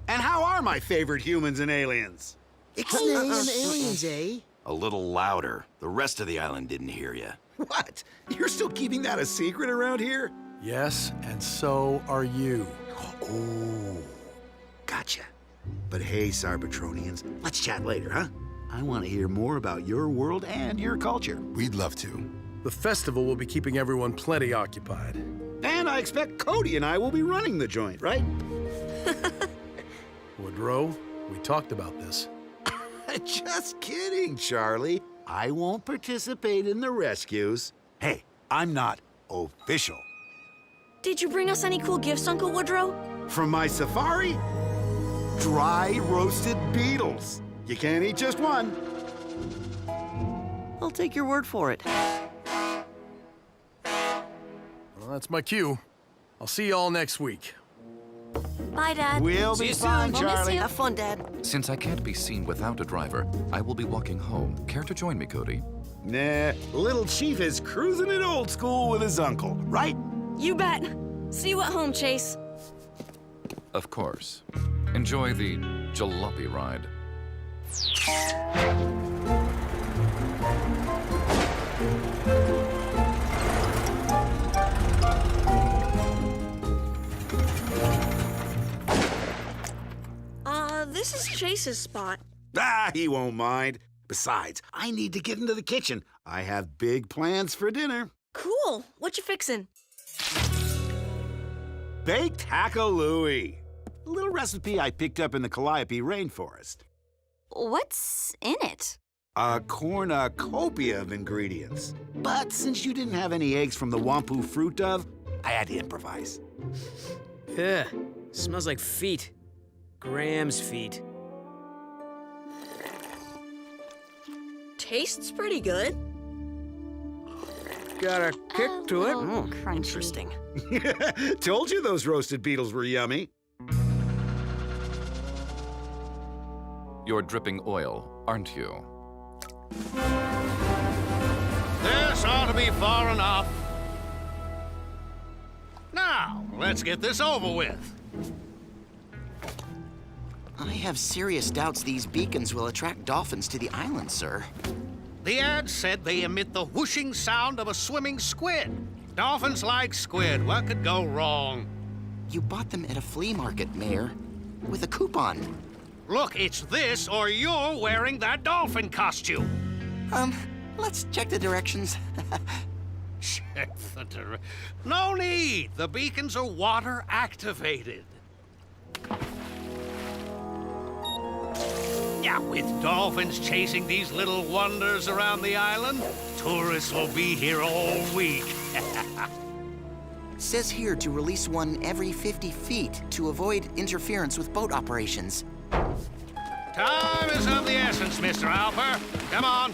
And how are my favorite humans and aliens? Ixnay aliens, eh? A little louder. The rest of the island didn't hear you. What? You're still keeping that a secret around here? Yes, and so are you. Oh, gotcha. But hey, Cybertronians, let's chat later, huh? I want to hear more about your world and your culture. We'd love to. The festival will be keeping everyone plenty occupied. And I expect Cody and I will be running the joint, right? Woodrow, we talked about this. Just kidding, Charlie. I won't participate in the rescues. Hey, I'm not official. Did you bring us any cool gifts, Uncle Woodrow? From my safari? Dry roasted beetles. You can't eat just one. I'll take your word for it. Well, that's my cue. I'll see you all next week. Bye, Dad. We'll See be you soon. fine, We'll miss Charlie. you. Have fun, Dad. Since I can't be seen without a driver, I will be walking home. Care to join me, Cody? Nah, little Chief is cruising it old school with his uncle, right? You bet. See you at home, Chase. Of course. Enjoy the jalopy ride. This is Chase's spot. Ah, he won't mind. Besides, I need to get into the kitchen. I have big plans for dinner. Cool. What you fixin'? Baked hackalooey. A little recipe I picked up in the Calliope rainforest. What's in it? A cornucopia of ingredients. But since you didn't have any eggs from the Wampu fruit dove, I had to improvise. Ugh, smells like feet. Graham's feet. Tastes pretty good. Got a kick to it. Crunchy. Interesting. Told you those roasted beetles were yummy. You're dripping oil, aren't you? This ought to be far enough. Now, let's get this over with. I have serious doubts these beacons will attract dolphins to the island, sir. The ad said they emit the whooshing sound of a swimming squid. Dolphins like squid. What could go wrong? You bought them at a flea market, Mayor, with a coupon. Look, it's this or you're wearing that dolphin costume. Let's check the directions. Check the No need. The beacons are water activated. Yeah, with dolphins chasing these little wonders around the island, tourists will be here all week. Says here to release one every 50 feet to avoid interference with boat operations. Time is of the essence, Mr. Alper. Come on.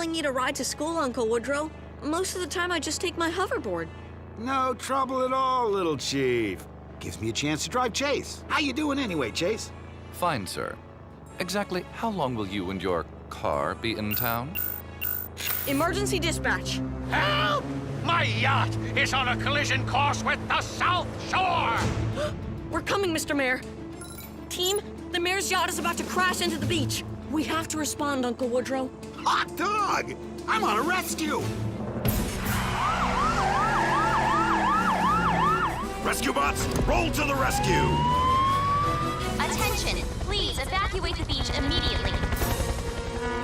Need a ride to school, Uncle Woodrow. Most of the time, I just take my hoverboard. No trouble at all, little Chief. Gives me a chance to drive Chase. How you doing anyway, Chase? Fine, sir. Exactly how long will you and your car be in town? Emergency dispatch. Help! My yacht is on a collision course with the South Shore! We're coming, Mr. Mayor. Team, the mayor's yacht is about to crash into the beach. We have to respond, Uncle Woodrow. Hot dog! I'm on a rescue! Rescue bots, roll to the rescue! Attention, please evacuate the beach immediately.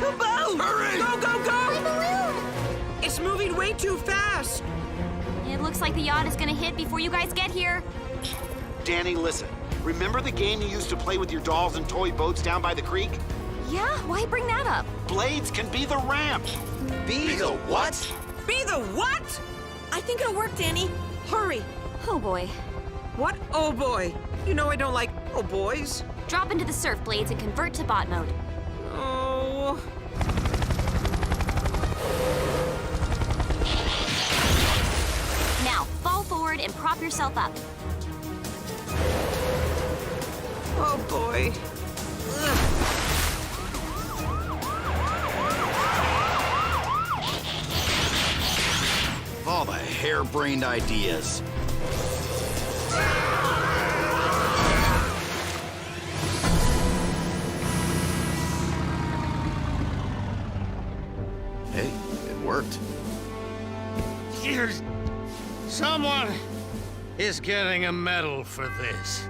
The boat! Hurry! Go, go, go! My balloon! It's moving way too fast. It looks like the yacht is gonna hit before you guys get here. Danny, listen. Remember the game you used to play with your dolls and toy boats down by the creek? Yeah, why bring that up? Blades can be the ramp. Be the what? Be the what? I think it'll work, Danny. Hurry. Oh boy. What? Oh boy. You know I don't like oh boys. Drop into the surf blades and convert to bot mode. Oh. Now, fall forward and prop yourself up. Oh boy. Ugh. All the harebrained ideas. Hey, it worked. Here's someone is getting a medal for this.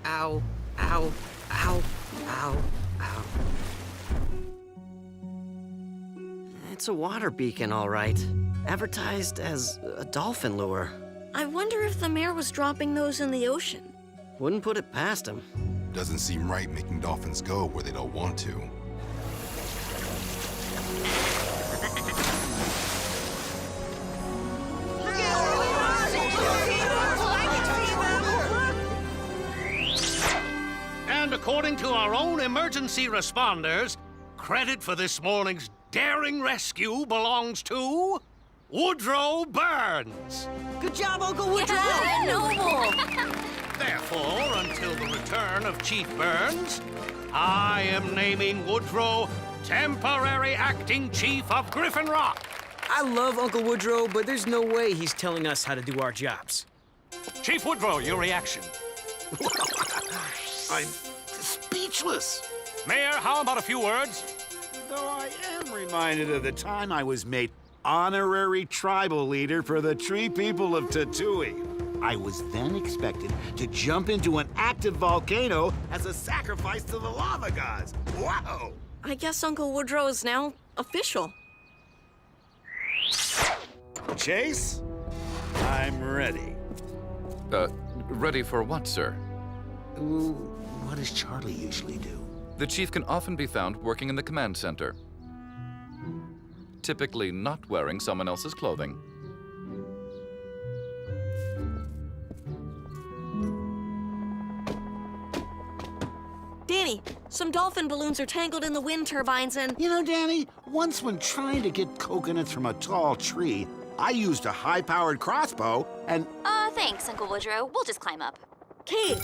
Ow, ow, ow, ow, ow. It's a water beacon, all right. Advertised as a dolphin lure. I wonder if the mayor was dropping those in the ocean. Wouldn't put it past him. Doesn't seem right making dolphins go where they don't want to. And according to our own emergency responders, credit for this morning's daring rescue belongs to Woodrow Burns. Good job, Uncle Woodrow! Yeah, noble! Therefore, until the return of Chief Burns, I am naming Woodrow temporary acting chief of Griffin Rock. I love Uncle Woodrow, but there's no way he's telling us how to do our jobs. Chief Woodrow, your reaction? I'm speechless. Mayor, how about a few words? Though I am reminded of the time I was made honorary tribal leader for the Tree People of Tatooine. I was then expected to jump into an active volcano as a sacrifice to the lava gods. Wow! I guess Uncle Woodrow is now official. Chase, I'm ready. Ready for what, sir? Ooh, what does Charlie usually do? The chief can often be found working in the command center. Typically not wearing someone else's clothing. Danny, some dolphin balloons are tangled in the wind turbines and... You know, Danny, once when trying to get coconuts from a tall tree, I used a high-powered crossbow and... Thanks, Uncle Woodrow. We'll just climb up. Cade,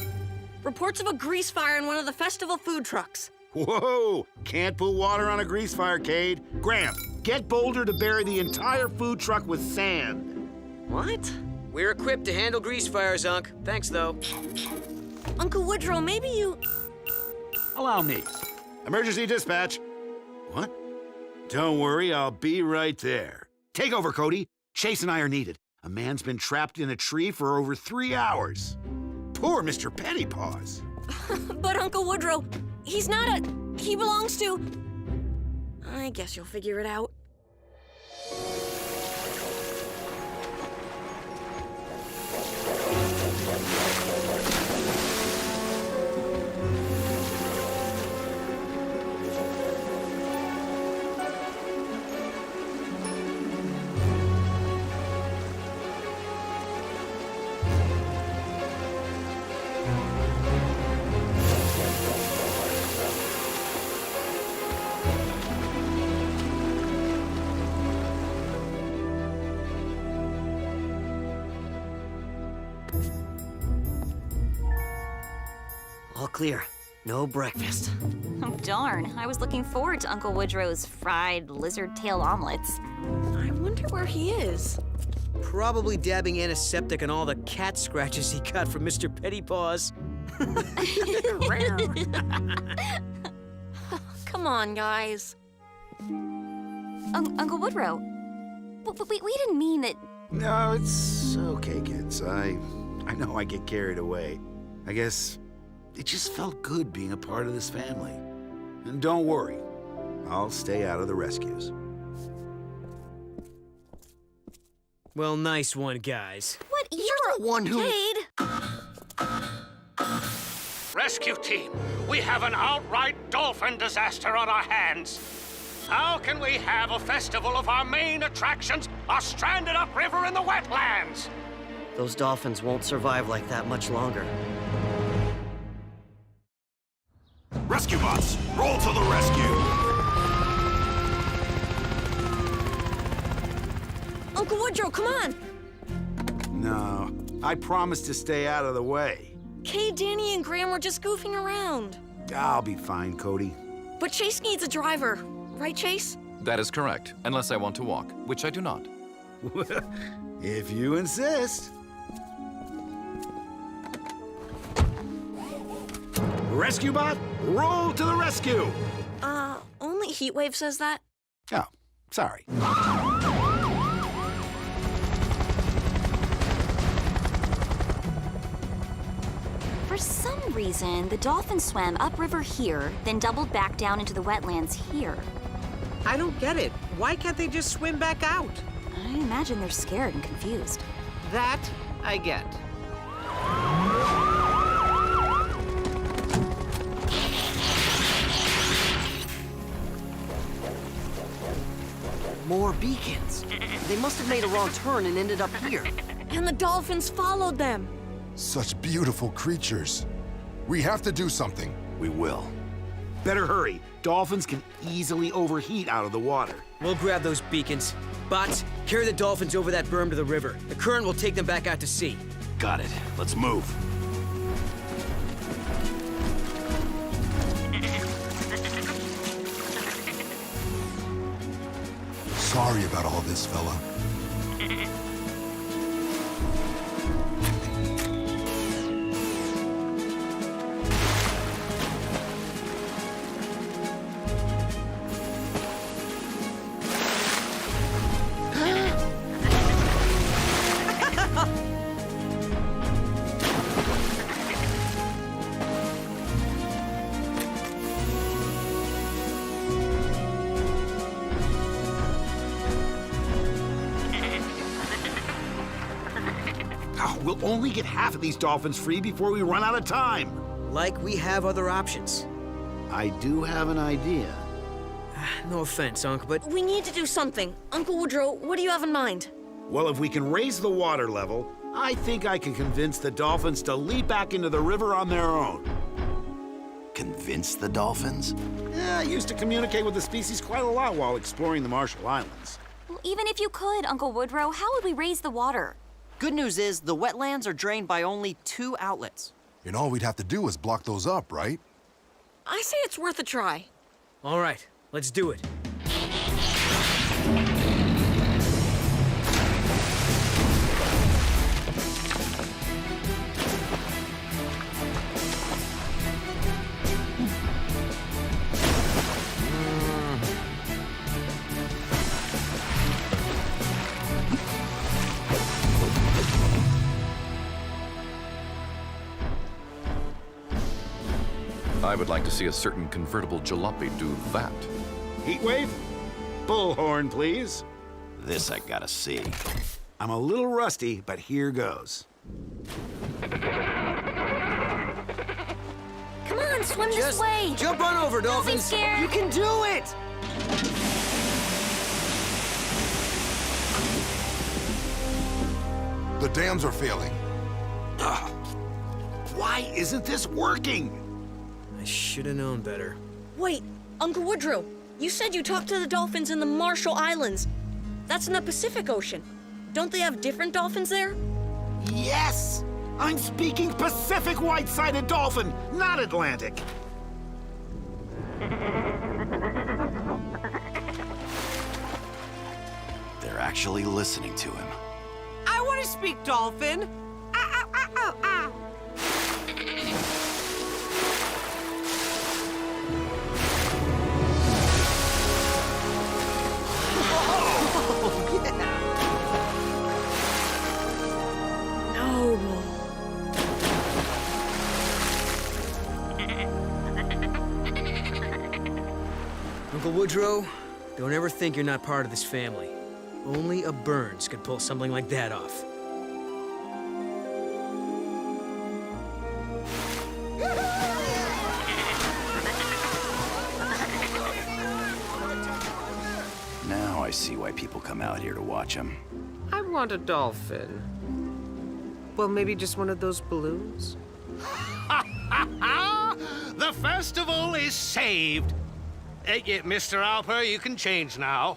reports of a grease fire in one of the festival food trucks. Whoa! Can't put water on a grease fire, Cade. Graham, get Boulder to bury the entire food truck with sand. What? We're equipped to handle grease fires, Unc. Thanks, though. Uncle Woodrow, maybe you... Allow me. Emergency dispatch. What? Don't worry, I'll be right there. Take over, Cody. Chase and I are needed. A man's been trapped in a tree for over 3 hours. Poor Mr. Pettypaws. But Uncle Woodrow, he's not a... He belongs to... I guess you'll figure it out. All clear. No breakfast. Oh, darn. I was looking forward to Uncle Woodrow's fried lizard tail omelets. I wonder where he is. Probably dabbing antiseptic on all the cat scratches he got from Mr. Pettypaws. Come on, guys. Uncle Woodrow, we didn't mean that... No, it's okay, kids. I know I get carried away. I guess it just felt good being a part of this family. And don't worry, I'll stay out of the rescues. Well, nice one, guys. What? You're the one who... Cade! Rescue team, we have an outright dolphin disaster on our hands. How can we have a festival if our main attractions are stranded upriver in the wetlands? Those dolphins won't survive like that much longer. Rescue bots, roll to the rescue! Uncle Woodrow, come on! No, I promised to stay out of the way. Cade, Danny, and Graham were just goofing around. I'll be fine, Cody. But Chase needs a driver. Right, Chase? That is correct, unless I want to walk, which I do not. If you insist. Rescue bot, roll to the rescue! Only Heatwave says that. Oh, sorry. For some reason, the dolphin swam upriver here, then doubled back down into the wetlands here. I don't get it. Why can't they just swim back out? I imagine they're scared and confused. That I get. More beacons. They must have made a wrong turn and ended up here. And the dolphins followed them. Such beautiful creatures. We have to do something. We will. Better hurry. Dolphins can easily overheat out of the water. We'll grab those beacons. Bots, carry the dolphins over that berm to the river. The current will take them back out to sea. Got it. Let's move. Sorry about all this, fella. We'll only get half of these dolphins free before we run out of time. Like we have other options. I do have an idea. No offense, Unc, but We need to do something. Uncle Woodrow, what do you have in mind? Well, if we can raise the water level, I think I can convince the dolphins to leap back into the river on their own. Convince the dolphins? Yeah, I used to communicate with the species quite a lot while exploring the Marshall Islands. Well, even if you could, Uncle Woodrow, how would we raise the water? Good news is the wetlands are drained by only 2 outlets. And all we'd have to do is block those up, right? I say it's worth a try. all right, let's do it. I would like to see a certain convertible jalopy do that. Heatwave? Bullhorn, please. This I gotta see. I'm a little rusty, but here goes. Come on, swim this way. Jump on over, Don't be dolphins. scared. You can do it! The dams are failing. Ugh. Why isn't this working? I should have known better. Wait, Uncle Woodrow, you said you talked to the dolphins in the Marshall Islands. That's in the Pacific Ocean. Don't they have different dolphins there? Yes! I'm speaking Pacific white-sided dolphin, not Atlantic. They're actually listening to him. I want to speak dolphin. Ow, ow, ow, ow, ow. Noble. Uncle Woodrow, don't ever think you're not part of this family. Only a Burns could pull something like that off. Now I see why people come out here to watch him. I want a dolphin. Well, maybe just one of those balloons? The festival is saved. Mr. Alper, you can change now.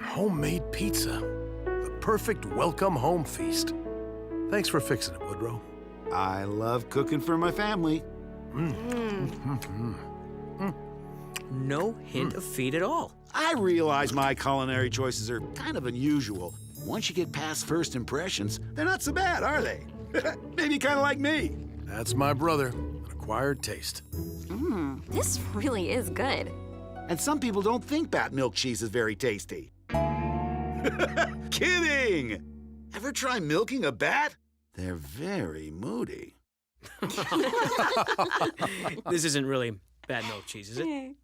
Homemade pizza. The perfect welcome home feast. Thanks for fixing it, Woodrow. I love cooking for my family. No hint of feet at all. I realize my culinary choices are kind of unusual. Once you get past first impressions, they're not so bad, are they? Maybe kind of like me. That's my brother. An acquired taste. This really is good. And some people don't think bat milk cheese is very tasty. Kidding! Ever try milking a bat? They're very moody. This isn't really bad milk cheese, is it?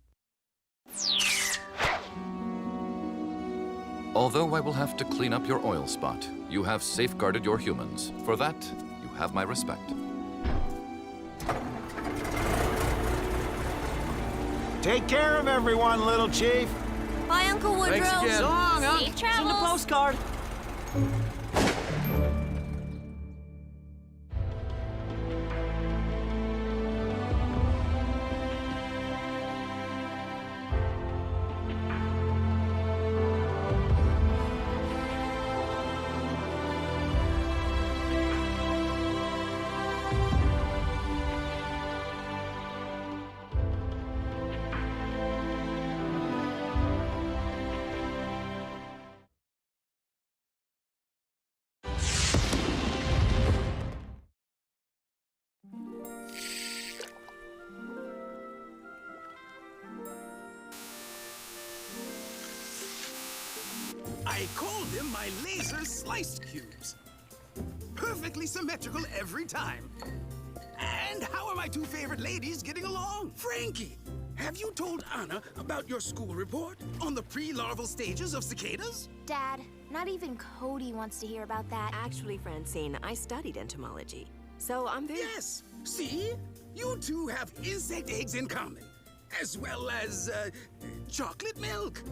Although I will have to clean up your oil spot, you have safeguarded your humans. For that, you have my respect. Take care of everyone, little chief. Bye, Uncle Woodrow. Thanks again. So long, Unc. Safe Send a travels. postcard. I call them my laser sliced cubes. Perfectly symmetrical every time. And how are my two favorite ladies getting along? Frankie, have you told Anna about your school report on the pre-larval stages of cicadas? Dad, not even Cody wants to hear about that. Actually, Francine, I studied entomology, so I'm very... Yes, see? You two have insect eggs in common, as well as, chocolate milk.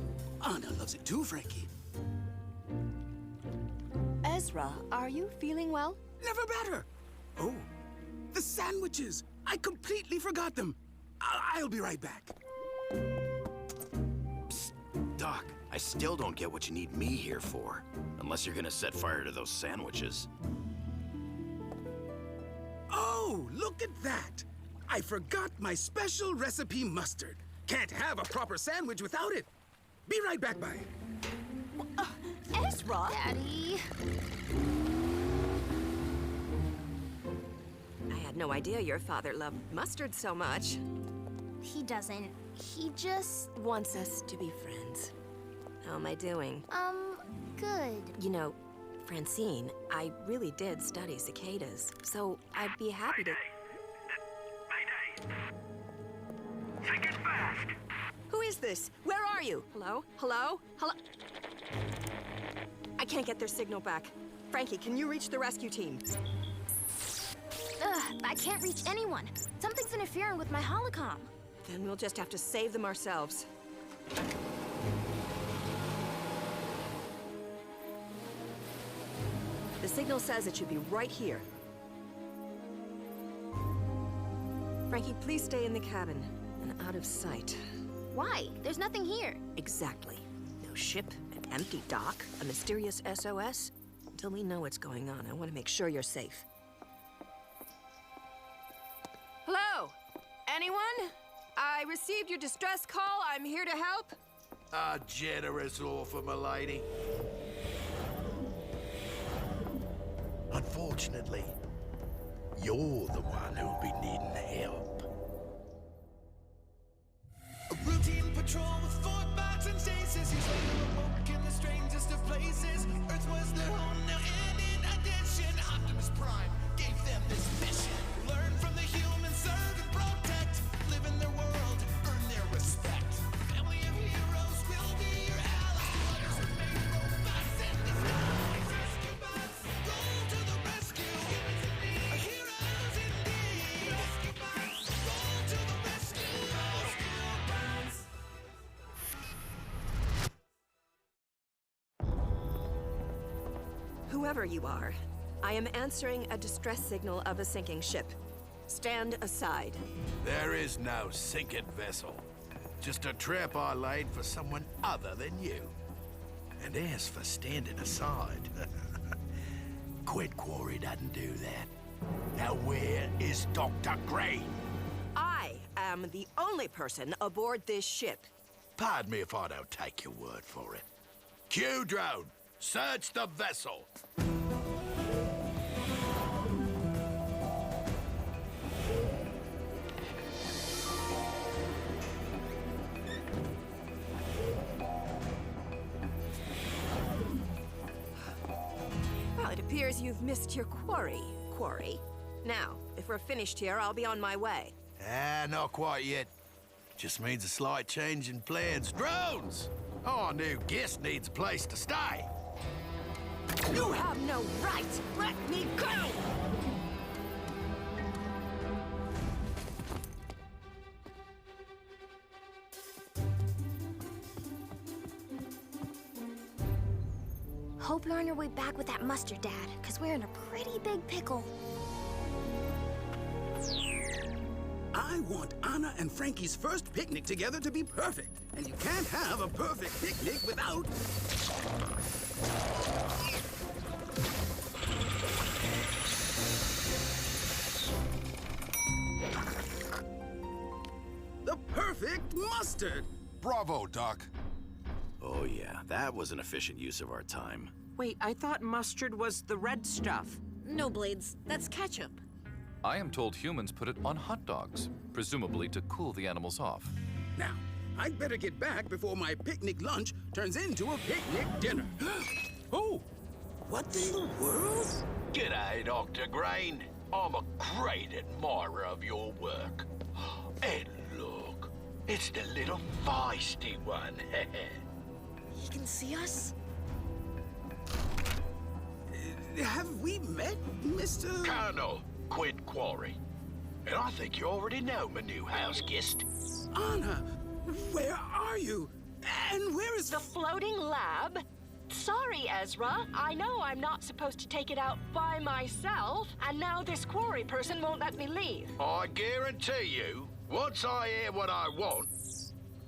Anna loves it too, Frankie. Ezra, are you feeling well? Never better. Oh, the sandwiches. I completely forgot them. I'll be right back. Psst, Doc, I still don't get what you need me here for. Unless you're gonna set fire to those sandwiches. Oh, look at that. I forgot my special recipe mustard. Can't have a proper sandwich without it. Be right back, bye. Ezra? Daddy. I had no idea your father loved mustard so much. He doesn't. He just... Wants us to be friends. How am I doing? Good. You know, Francine, I really did study cicadas, so I'd be happy to... Think it fast. Who is this? Where are you? Hello? Hello? Hello? I can't get their signal back. Frankie, can you reach the rescue team? Ugh, I can't reach anyone. Something's interfering with my holocom. Then we'll just have to save them ourselves. The signal says it should be right here. Frankie, please stay in the cabin and out of sight. Why? There's nothing here. Exactly. No ship, an empty dock, a mysterious SOS. Until we know what's going on, I want to make sure you're safe. Hello? Anyone? I received your distress call. I'm here to help. A generous offer, milady. Unfortunately, you're the one who'll be needing help. A routine patrol with Fort Bots and stasis. He's later awoke in the strangest of places. Earth was their home now, and in addition, Optimus Prime gave them this mission. Learn from the humans, serve and protect. Live in their world, earn their respect. Family of heroes will be your allies. Brothers who made robots in disguise. Rescue bots, roll to the rescue. Heroes indeed. Rescue bots, roll to the rescue. Rescue bots. Whoever you are, I am answering a distress signal of a sinking ship. Stand aside. There is no sinking vessel. Just a trap I laid for someone other than you. And as for standing aside, Quid Quarry doesn't do that. Now where is Dr. Crane? I am the only person aboard this ship. Pardon me if I don't take your word for it. Q-Drone, search the vessel. Well, it appears you've missed your quarry. Now, if we're finished here, I'll be on my way. Ah, not quite yet. Just means a slight change in plans. Drones! Our new guest needs a place to stay. You have no right! Let me go! Hope you're on your way back with that mustard, Dad, because we're in a pretty big pickle. I want Anna and Frankie's first picnic together to be perfect. And you can't have a perfect picnic without... the perfect mustard! Bravo, Doc. Oh yeah, that was an efficient use of our time. Wait, I thought mustard was the red stuff. No, Blades, that's ketchup. I am told humans put it on hot dogs, presumably to cool the animals off. Now, I'd better get back before my picnic lunch turns into a picnic dinner. Oh, what in the world? G'day, Dr. Grain. I'm a great admirer of your work. And look, it's the little feisty one. He can see us? Have we met, Mr... Colonel Quid Quarry. And I think you already know my new house guest. Anna, where are you? And where is... The floating lab? Sorry, Ezra. I know I'm not supposed to take it out by myself, and now this quarry person won't let me leave. I guarantee you, once I hear what I want,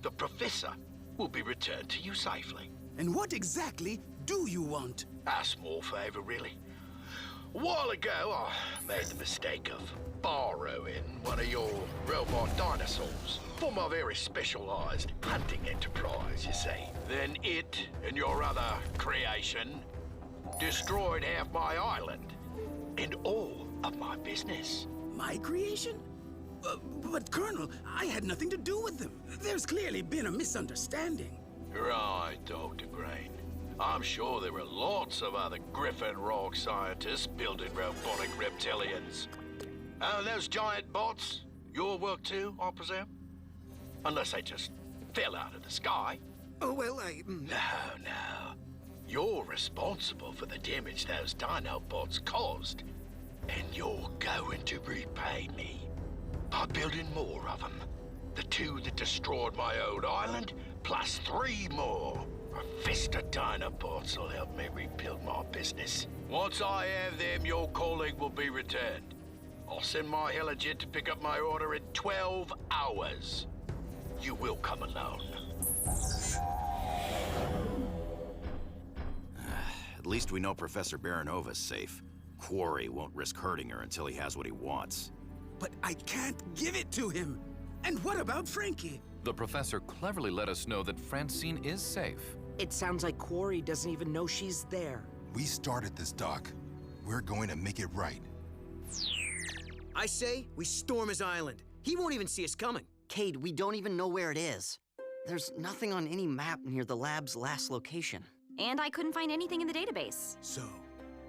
the professor will be returned to you safely. And what exactly do you want? A small favor, really. A while ago, I made the mistake of borrowing one of your robot dinosaurs for my very specialized hunting enterprise, you see. Then it and your other creation destroyed half my island and all of my business. My creation? But Colonel, I had nothing to do with them. There's clearly been a misunderstanding. Right, Dr. Grain. I'm sure there are lots of other Griffin Rock scientists building robotic reptilians. And those giant bots, your work too, I presume? Unless they just fell out of the sky. Oh, well, No. You're responsible for the damage those Dinobots caused. And you're going to repay me by building more of them. The 2 that destroyed my old island, plus 3 more. Vista Dinobots will help me rebuild my business. Once I have them, your calling will be returned. I'll send my Helijet to pick up my order in 12 hours. You will come alone. At least we know Professor Baranova's safe. Quarry won't risk hurting her until he has what he wants. But I can't give it to him. And what about Frankie? The professor cleverly let us know that Francine is safe. It sounds like Quarry doesn't even know she's there. We started this, Doc. We're going to make it right. I say we storm his island. He won't even see us coming. Cade, we don't even know where it is. There's nothing on any map near the lab's last location. And I couldn't find anything in the database. So,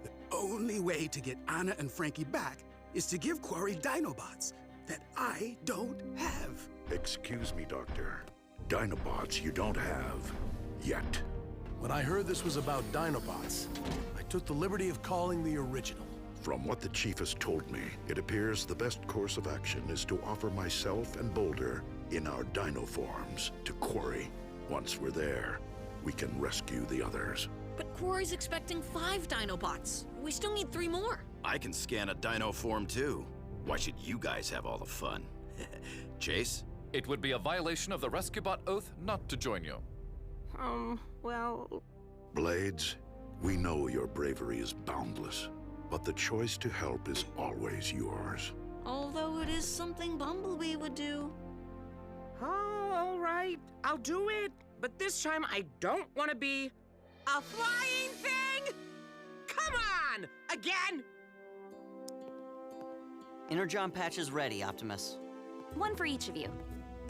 the only way to get Anna and Frankie back is to give Quarry Dinobots that I don't have. Excuse me, Doctor. Dinobots you don't have yet. When I heard this was about Dinobots, I took the liberty of calling the original. From what the Chief has told me, it appears the best course of action is to offer myself and Boulder in our dino forms to Quarry. Once we're there, we can rescue the others. But Quarry's expecting 5 Dinobots. We still need 3 more. I can scan a dino form too. Why should you guys have all the fun? Chase? It would be a violation of the Rescue-Bot oath not to join you. Well... Blades, we know your bravery is boundless, but the choice to help is always yours. Although it is something Bumblebee would do. Oh, all right. I'll do it. But this time I don't want to be a flying thing! Come on! Again! Energon patch is ready, Optimus. 1 for each of you.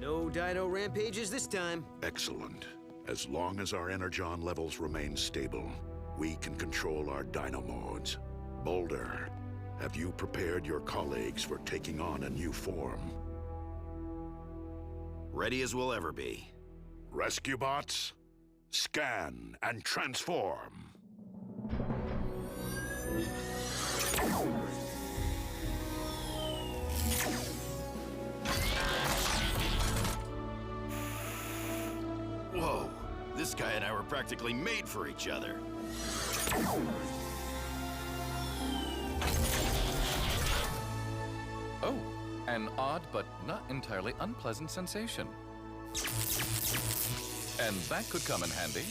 No dino rampages this time. Excellent. As long as our energon levels remain stable, we can control our dino modes. Boulder, Have you prepared your colleagues for taking on a new form? Ready as we'll ever be. Rescue bots, scan and transform. Whoa, this guy and I were practically made for each other. Oh, an odd but not entirely unpleasant sensation. And that could come in handy.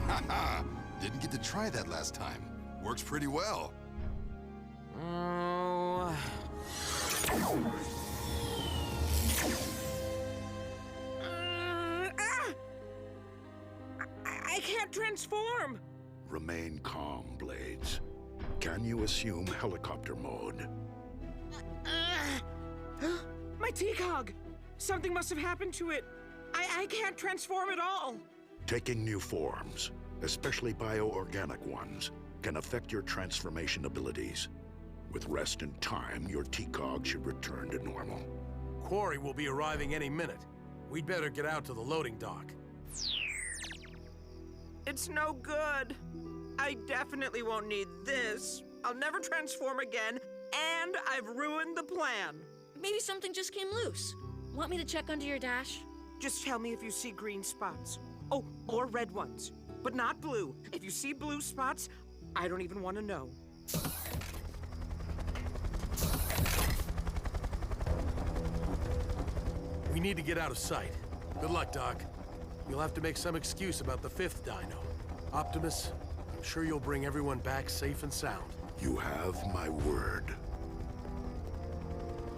Haha! Didn't get to try that last time. Works pretty well. I can't transform! Remain calm, Blades. Can you assume helicopter mode? My T-Cog! Something must have happened to it. I can't transform at all. Taking new forms, especially bioorganic ones, can affect your transformation abilities. With rest and time, your T-Cog should return to normal. Quarry will be arriving any minute. We'd better get out to the loading dock. It's no good. I definitely won't need this. I'll never transform again, and I've ruined the plan. Maybe something just came loose. Want me to check under your dash? Just tell me if you see green spots. Oh, or red ones, but not blue. If you see blue spots, I don't even want to know. We need to get out of sight. Good luck, Doc. You'll have to make some excuse about the 5th dino. Optimus, I'm sure you'll bring everyone back safe and sound. You have my word.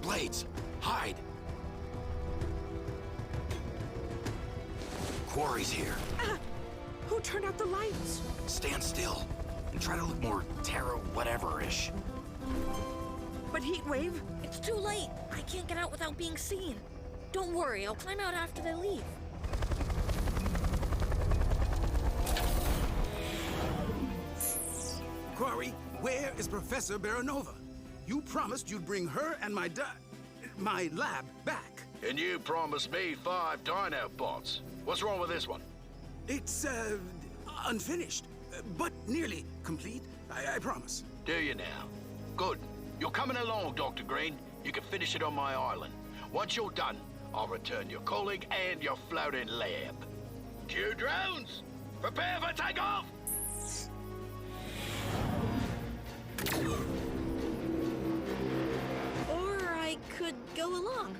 Blades, hide! Quarry's here. Who turned out the lights? Stand still and try to look more Terra whatever-ish. But Heatwave? It's too late. I can't get out without being seen. Don't worry, I'll climb out after they leave. Quarry, where is Professor Baranova? You promised you'd bring her and my lab back. And you promised me 5 dino bots. What's wrong with this one? It's, unfinished, but nearly complete, I promise. Do you now? Good. You're coming along, Dr. Green. You can finish it on my island. Once you're done, I'll return your colleague and your floating lab. Cue drones! Prepare for takeoff! Or I could go along.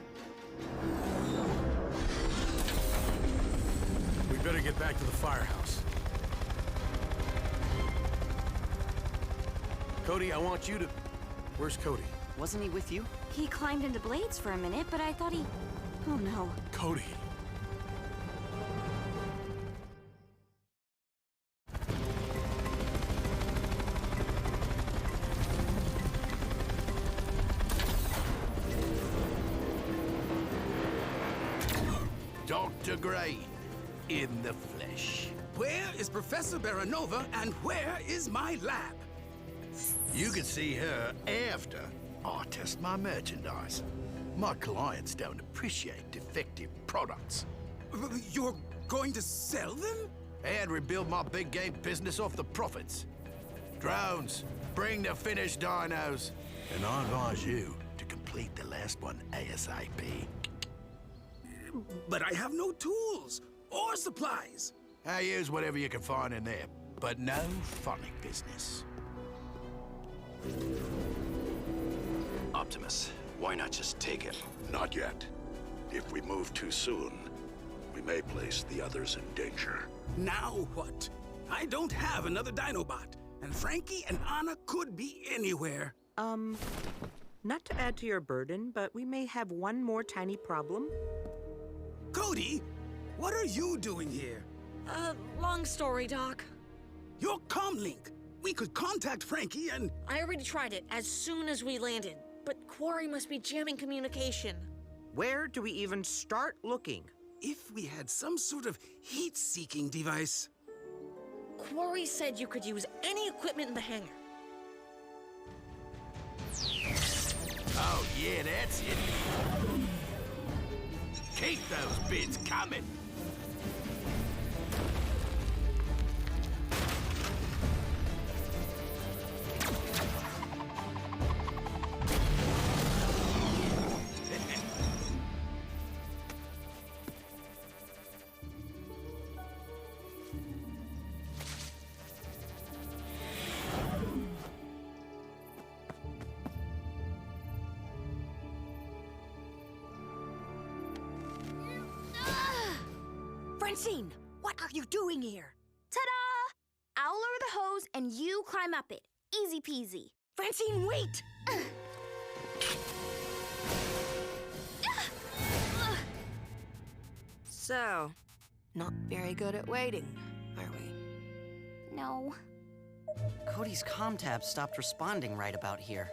We better get back to the firehouse. Cody, I want you to... Where's Cody? Wasn't he with you? He climbed into Blades for a minute, but I thought he... Oh no. Cody. Dr. Green, in the flesh. Where is Professor Baranova and where is my lab? You can see her after I test my merchandise. My clients don't appreciate defective products. You're going to sell them? And rebuild my big game business off the profits. Drones, bring the finished dinos. And I advise you to complete the last one ASAP. But I have no tools or supplies. I use whatever you can find in there, but no funny business. Optimus, why not just take it? Not yet. If we move too soon, we may place the others in danger. Now what? I don't have another Dinobot, and Frankie and Anna could be anywhere. Not to add to your burden, but we may have one more tiny problem. Cody, what are you doing here? Long story, Doc. Your comlink. We could contact Frankie and... I already tried it as soon as we landed, but Quarry must be jamming communication. Where do we even start looking? If we had some sort of heat-seeking device. Quarry said you could use any equipment in the hangar. Oh, yeah, that's it. Keep those bids coming. Francine, what are you doing here? Ta-da! I'll lower the hose and you climb up it. Easy peasy. Francine, wait! So, not very good at waiting, are we? No. Cody's comm tab stopped responding right about here.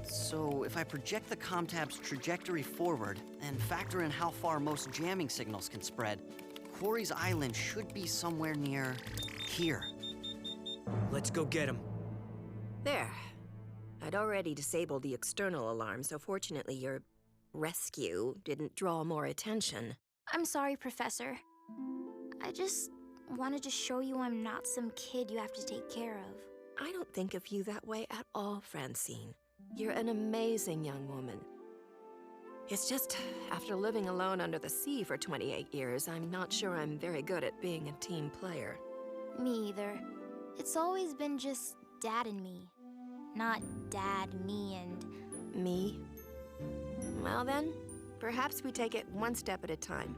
So if I project the comm tab's trajectory forward and factor in how far most jamming signals can spread, Quarry's island should be somewhere near here. Let's go get him. There. I'd already disabled the external alarm, so fortunately your rescue didn't draw more attention. I'm sorry, Professor. I just wanted to show you I'm not some kid you have to take care of. I don't think of you that way at all, Francine. You're an amazing young woman. It's just, after living alone under the sea for 28 years, I'm not sure I'm very good at being a team player. Me either. It's always been just Dad and me. Not Dad, me, and... Me? Well then, perhaps we take it one step at a time.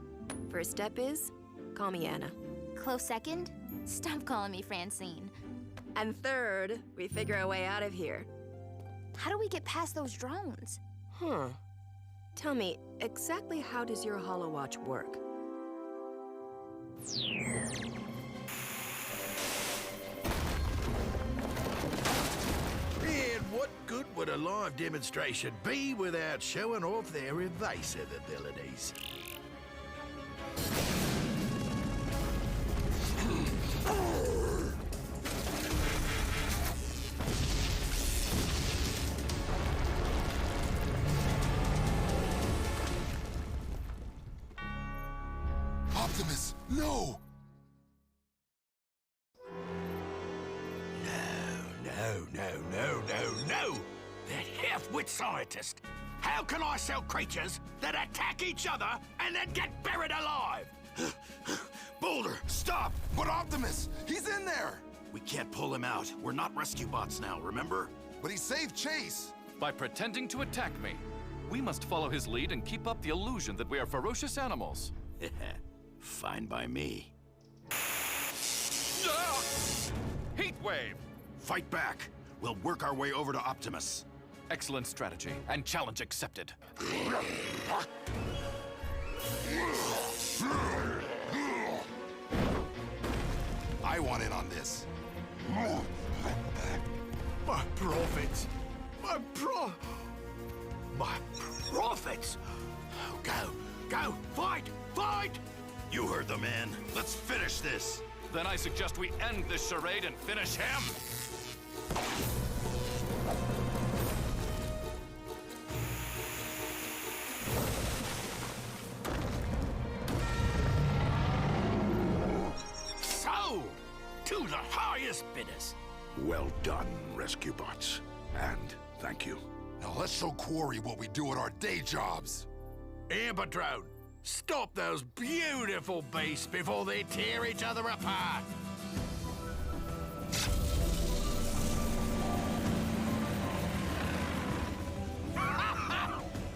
First step is, call me Anna. Close second? Stop calling me Francine. And third, we figure a way out of here. How do we get past those drones? Huh. Tell me, exactly how does your holowatch work? And what good would a live demonstration be without showing off their evasive abilities? Optimus, no! No! That half-wit scientist! How can I sell creatures that attack each other and then get buried alive? Boulder, stop! But Optimus, he's in there! We can't pull him out. We're not rescue bots now, remember? But he saved Chase! By pretending to attack me. We must follow his lead and keep up the illusion that we are ferocious animals. Fine by me. Heat wave! Fight back! We'll work our way over to Optimus. Excellent strategy, and challenge accepted. I want in on this. My profits! My profits! Go! Fight! You heard the man. Let's finish this. Then I suggest we end this charade and finish him. So, to the highest bidders. Well done, rescue bots. And thank you. Now let's show Quarry what we do at our day jobs. Amber Drone, stop those beautiful beasts before they tear each other apart.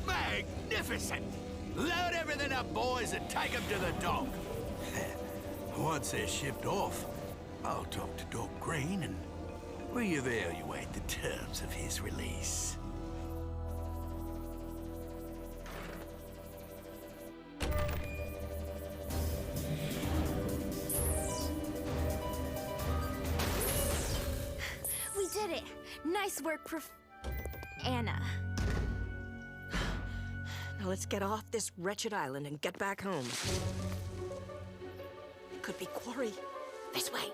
Magnificent! Load everything up, boys, and take them to the dock. Once they're shipped off, I'll talk to Doc Green and reevaluate the terms of his release. We did it! Nice work, Anna. Now let's get off this wretched island and get back home. It could be Quarry. This way.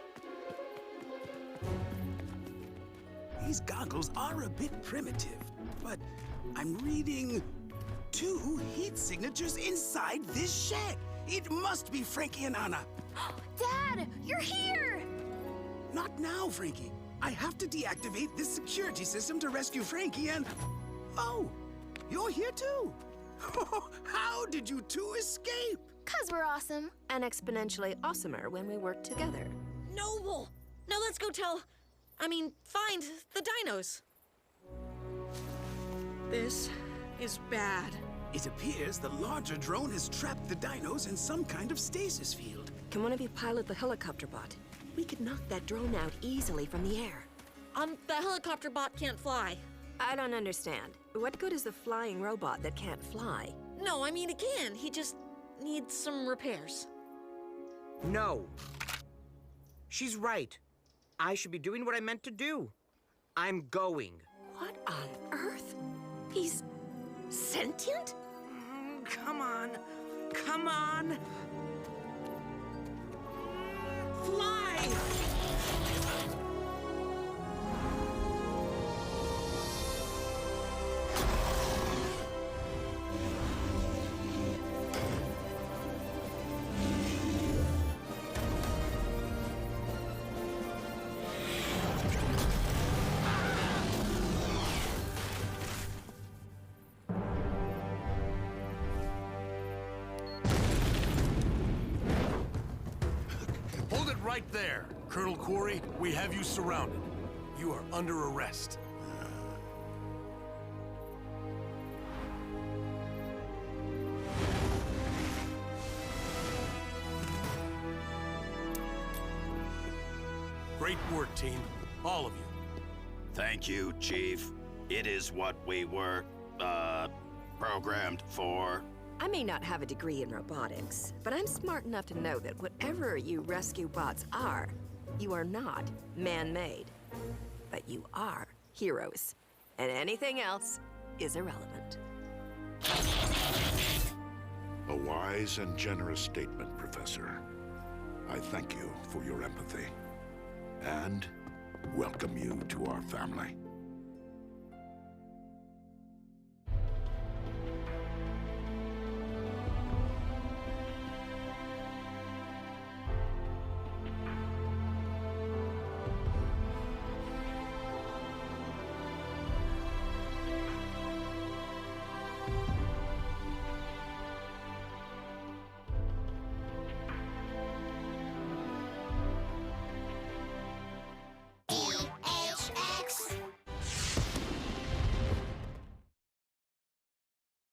these goggles are a bit primitive, but I'm reading 2 heat signatures inside this shed. It must be Frankie and Anna. Dad, you're here! Not now, Frankie. I have to deactivate this security system to rescue Frankie and... Oh, you're here too. How did you two escape? 'Cause we're awesome. And exponentially awesomer when we work together. Noble! Now let's go find the dinos. This is bad. It appears the larger drone has trapped the dinos in some kind of stasis field. Can one of you pilot the helicopter bot? We could knock that drone out easily from the air. The helicopter bot can't fly. I don't understand. What good is a flying robot that can't fly? No, I mean it can. He just needs some repairs. No. She's right. I should be doing what I meant to do. I'm going. What on earth? He's sentient? Come on. Come on. Fly! Right there. Colonel Quarry, we have you surrounded. You are under arrest. Great work, team. All of you. Thank you, Chief. It is what we were, programmed for. I may not have a degree in robotics, but I'm smart enough to know that whatever you rescue bots are, you are not man-made. But you are heroes. And anything else is irrelevant. A wise and generous statement, Professor. I thank you for your empathy and welcome you to our family.